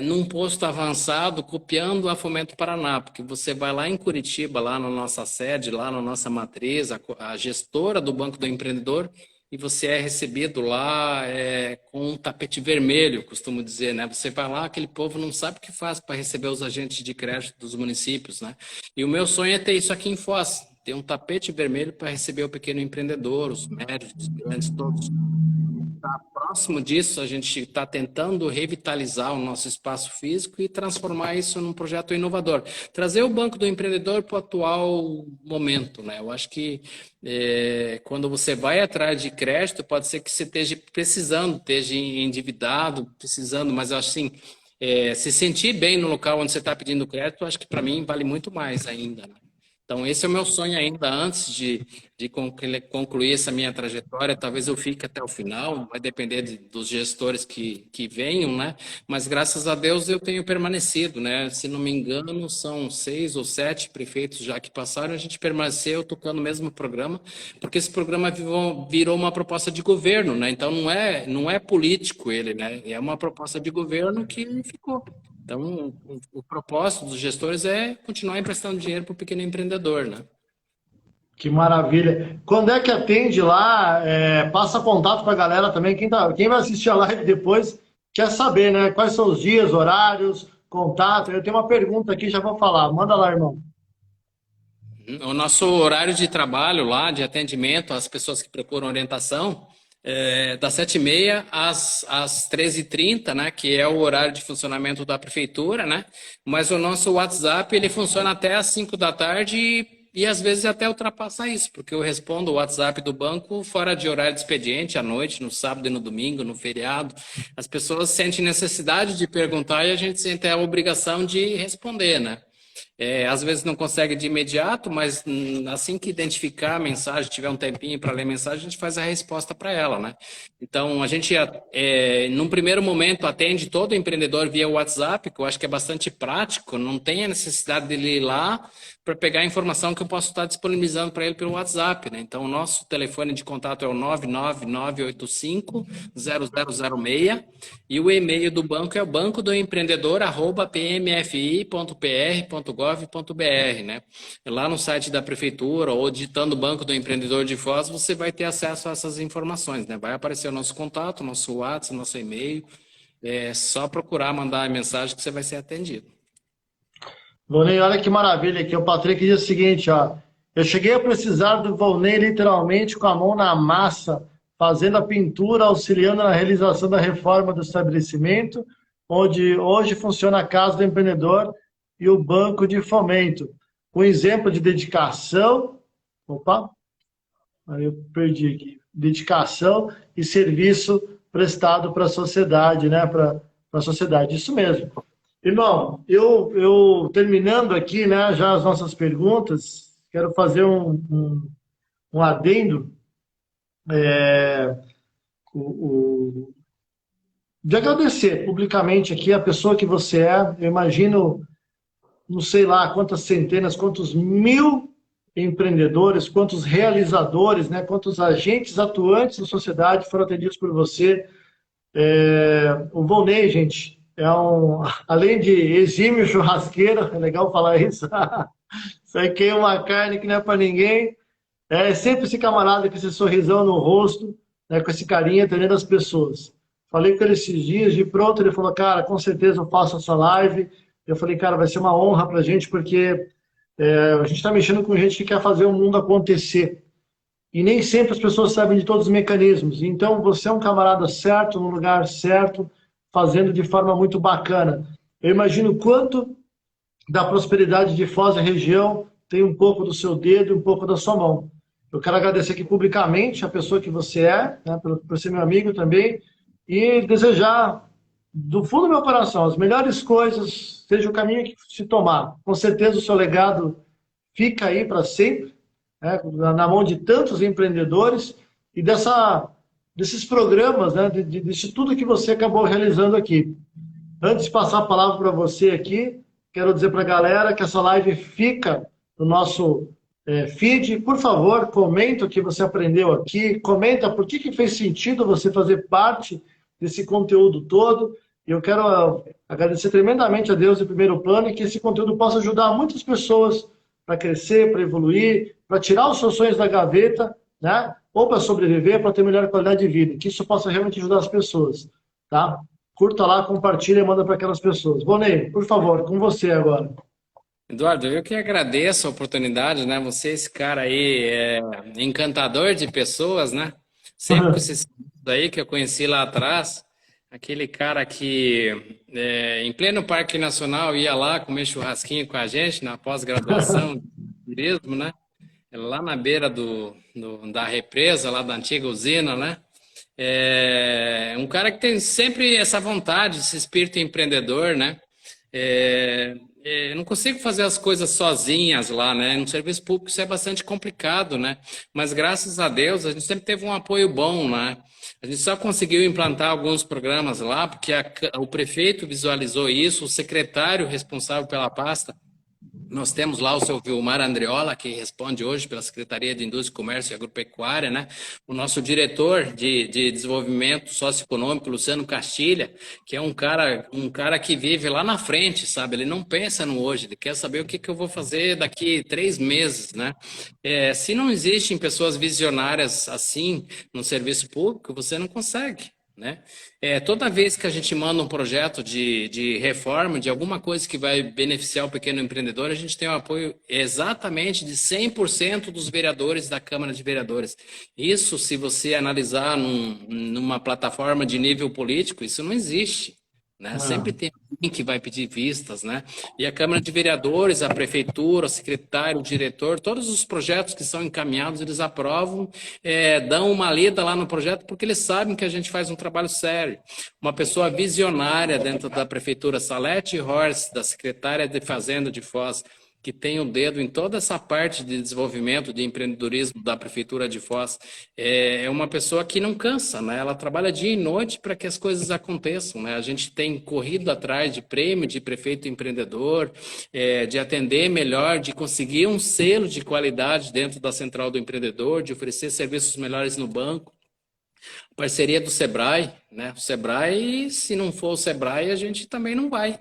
num posto avançado, copiando a Fomento Paraná, porque você vai lá em Curitiba, lá na nossa sede, lá na nossa matriz, a gestora do Banco do Empreendedor, e você é recebido lá com um tapete vermelho, costumo dizer, né? Você vai lá, aquele povo não sabe o que faz para receber os agentes de crédito dos municípios, né? E o meu sonho é ter isso aqui em Foz, ter um tapete vermelho para receber o pequeno empreendedor, os médios, os grandes, todos. Próximo disso, a gente está tentando revitalizar o nosso espaço físico e transformar isso num projeto inovador. Trazer o Banco do Empreendedor para o atual momento, né? Eu acho que quando você vai atrás de crédito, pode ser que você esteja precisando, esteja endividado, precisando, mas eu acho assim, se sentir bem no local onde você está pedindo crédito, eu acho que para mim vale muito mais ainda, né? Então, esse é o meu sonho ainda, antes de concluir essa minha trajetória. Talvez eu fique até o final, vai depender dos gestores que venham, né? Mas, graças a Deus, eu tenho permanecido, né? Se não me engano, são 6 ou 7 prefeitos já que passaram, a gente permaneceu tocando o mesmo programa, porque esse programa virou uma proposta de governo, né? Então, não é político ele, né? É uma proposta de governo que ficou. Então, o propósito dos gestores é continuar emprestando dinheiro para o pequeno empreendedor, né? Que maravilha. Quando é que atende lá? Passa contato para a galera também. Quem vai assistir a live depois quer saber, né? Quais são os dias, horários, contato. Eu tenho uma pergunta aqui, já vou falar. Manda lá, irmão. O nosso horário de trabalho lá, de atendimento às pessoas que procuram orientação, das 7:30 às 13:30, né, que é o horário de funcionamento da prefeitura, né? Mas o nosso WhatsApp, ele funciona até às 5 da tarde e às vezes até ultrapassa isso, porque eu respondo o WhatsApp do banco fora de horário de expediente, à noite, no sábado e no domingo, no feriado. As pessoas sentem necessidade de perguntar e a gente sente a obrigação de responder, né? Às vezes não consegue de imediato, mas assim que identificar a mensagem, tiver um tempinho para ler a mensagem, a gente faz a resposta para ela, né? Então, a gente, num primeiro momento, atende todo empreendedor via WhatsApp, que eu acho que é bastante prático, não tem a necessidade dele ir lá para pegar a informação que eu posso estar disponibilizando para ele pelo WhatsApp, né? Então, o nosso telefone de contato é o 99985-0006 e o e-mail do banco é o bancodoempreendedor@pmfi.pr.gov.br, né? Lá no site da prefeitura ou digitando Banco do Empreendedor de Foz, você vai ter acesso a essas informações, né? Vai aparecer o nosso contato, nosso WhatsApp, nosso e-mail. É só procurar, mandar a mensagem que você vai ser atendido. Volney, olha que maravilha aqui. O Patrick diz o seguinte, ó. Eu cheguei a precisar do Volney literalmente com a mão na massa, fazendo a pintura, auxiliando na realização da reforma do estabelecimento, onde hoje funciona a Casa do Empreendedor e o Banco de Fomento. Um exemplo de dedicação. Opa! Aí eu perdi aqui. Dedicação e serviço prestado para a sociedade, né? Para a sociedade. Isso mesmo. Irmão, eu terminando aqui, né, já as nossas perguntas, quero fazer um adendo, é, o, de agradecer publicamente aqui a pessoa que você é. Eu imagino, não sei lá quantas centenas, quantos mil empreendedores, quantos realizadores, né, quantos agentes atuantes da sociedade foram atendidos por você. O Volney, gente, além de exímio churrasqueiro, é legal falar isso, isso aí queima uma carne que não é para ninguém. É sempre esse camarada com esse sorrisão no rosto, né, com esse carinho atendendo as pessoas. Falei com ele esses dias, de pronto ele falou, cara, com certeza eu faço essa live. Eu falei, cara, vai ser uma honra pra gente, porque a gente está mexendo com gente que quer fazer o mundo acontecer. E nem sempre as pessoas sabem de todos os mecanismos. Então, você é um camarada certo, no lugar certo, fazendo de forma muito bacana. Eu imagino quanto da prosperidade de Foz e região tem um pouco do seu dedo e um pouco da sua mão. Eu quero agradecer aqui publicamente a pessoa que você é, né, por ser meu amigo também, e desejar do fundo do meu coração as melhores coisas, seja o caminho que se tomar. Com certeza o seu legado fica aí para sempre, né, na mão de tantos empreendedores e desses programas, né, disso tudo que você acabou realizando aqui. Antes de passar a palavra para você aqui, quero dizer para a galera que essa live fica no nosso feed. Por favor, comenta o que você aprendeu aqui, comenta por que fez sentido você fazer parte desse conteúdo todo. E eu quero agradecer tremendamente a Deus em primeiro plano e que esse conteúdo possa ajudar muitas pessoas para crescer, para evoluir, para tirar os seus sonhos da gaveta, né? Ou para sobreviver, para ter melhor qualidade de vida. Que isso possa realmente ajudar as pessoas, tá? Curta lá, compartilha e manda para aquelas pessoas. Bonei, por favor, com você agora. Eduardo, eu que agradeço a oportunidade, né? Você, esse cara aí, encantador de pessoas, né? Sempre com esses aí que eu conheci lá atrás, aquele cara que em pleno Parque Nacional ia lá comer churrasquinho com a gente na pós-graduação de turismo, né? Lá na beira da represa, lá da antiga usina, né? É um cara que tem sempre essa vontade, esse espírito empreendedor, né? Eu não consigo fazer as coisas sozinhas lá, né? No serviço público isso é bastante complicado, né? Mas graças a Deus a gente sempre teve um apoio bom, né? A gente só conseguiu implantar alguns programas lá porque o prefeito visualizou isso, o secretário responsável pela pasta. Nós temos lá o seu Vilmar Andreola, que responde hoje pela Secretaria de Indústria, Comércio e Agropecuária, né? O nosso diretor de desenvolvimento socioeconômico, Luciano Castilha, que é um cara que vive lá na frente, sabe? Ele não pensa no hoje, ele quer saber o que eu vou fazer daqui 3 meses, né? Se não existem pessoas visionárias assim no serviço público, você não consegue. Né? Toda vez que a gente manda um projeto de reforma, de alguma coisa que vai beneficiar o pequeno empreendedor, a gente tem o apoio exatamente de 100% dos vereadores da Câmara de Vereadores. Isso, se você analisar numa plataforma de nível político, isso não existe. Né? Sempre tem alguém que vai pedir vistas, né? E a Câmara de Vereadores, a Prefeitura, o secretário, o diretor, todos os projetos que são encaminhados, eles aprovam, dão uma lida lá no projeto, porque eles sabem que a gente faz um trabalho sério. Uma pessoa visionária dentro da Prefeitura, Salete Horst, da secretária de Fazenda de Foz, que tem o dedo em toda essa parte de desenvolvimento, de empreendedorismo da Prefeitura de Foz, é uma pessoa que não cansa, né? Ela trabalha dia e noite para que as coisas aconteçam, né? A gente tem corrido atrás de prêmio de prefeito empreendedor, de atender melhor, de conseguir um selo de qualidade dentro da Central do Empreendedor, de oferecer serviços melhores no banco. Parceria do Sebrae, né? O Sebrae, se não for o Sebrae, a gente também não vai.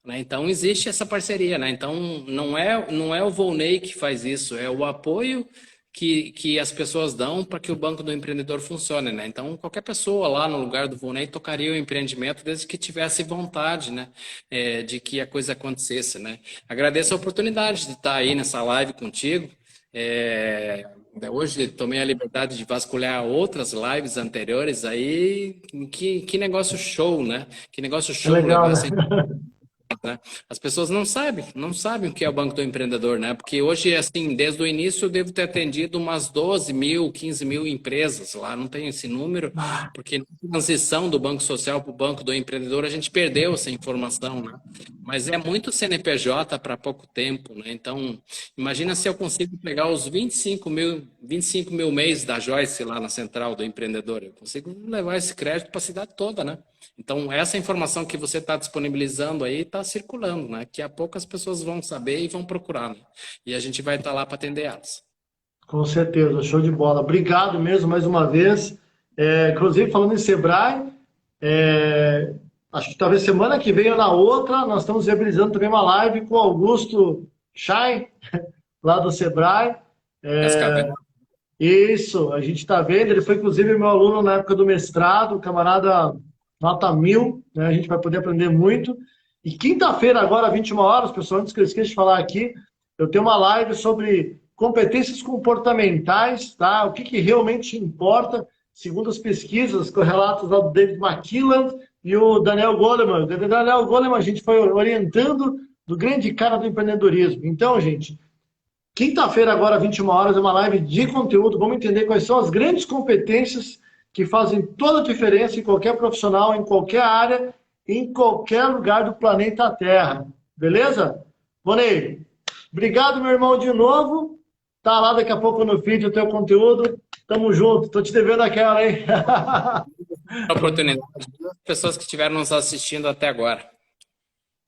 Né? Então, existe essa parceria. Né? Então, não é o Volney que faz isso, é o apoio que as pessoas dão para que o Banco do Empreendedor funcione. Né? Então, qualquer pessoa lá no lugar do Volney tocaria o empreendimento desde que tivesse vontade, né? De que a coisa acontecesse. Né? Agradeço a oportunidade de estar aí nessa live contigo. Hoje tomei a liberdade de vasculhar outras lives anteriores aí. Que negócio show, né? Que negócio É show legal, levar né? essa né? As pessoas não sabem o que é o Banco do Empreendedor, né? Porque hoje, assim, desde o início eu devo ter atendido umas 12 mil, 15 mil empresas lá, não tem esse número, porque na transição do Banco Social para o Banco do Empreendedor a gente perdeu essa informação, né? Mas é muito CNPJ para pouco tempo, né? Então, imagina se eu consigo pegar os 25 mil mês da Joyce lá na central do empreendedor, eu consigo levar esse crédito para a cidade toda, né? Então, essa informação que você está disponibilizando aí está circulando, né? Que a pouco as pessoas vão saber e vão procurar, né? E a gente vai estar lá para atender elas. Com certeza, show de bola. Obrigado mesmo mais uma vez. Inclusive, falando em Sebrae, é, acho que talvez semana que vem ou na outra, nós estamos viabilizando também uma live com o Augusto Chay, lá do Sebrae. SKB. Isso, a gente está vendo. Ele foi, inclusive, meu aluno na época do mestrado, camarada nota 1000, né? A gente vai poder aprender muito. E quinta-feira, agora, 21 horas, pessoal, antes que eu esqueça de falar aqui, eu tenho uma live sobre competências comportamentais, tá? O que, que realmente importa, segundo as pesquisas correlatas ao David McKillen e o Daniel Goleman. O Daniel Goleman, a gente foi orientando do grande cara do empreendedorismo. Então, gente, quinta-feira, agora, 21 horas, é uma live de conteúdo. Vamos entender quais são as grandes competências que fazem toda a diferença em qualquer profissional, em qualquer área, em qualquer lugar do planeta Terra. Beleza? Bonei, obrigado, meu irmão, de novo. Tá lá daqui a pouco no feed o teu conteúdo. Tamo junto. Tô te devendo aquela, hein? Oportunidade. As pessoas que estiveram nos assistindo até agora.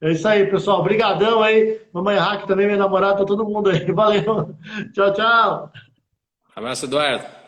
É isso aí, pessoal. Obrigadão aí. Mamãe Hack também, minha namorada, tá todo mundo aí. Valeu. Tchau, tchau. Abraço, Eduardo.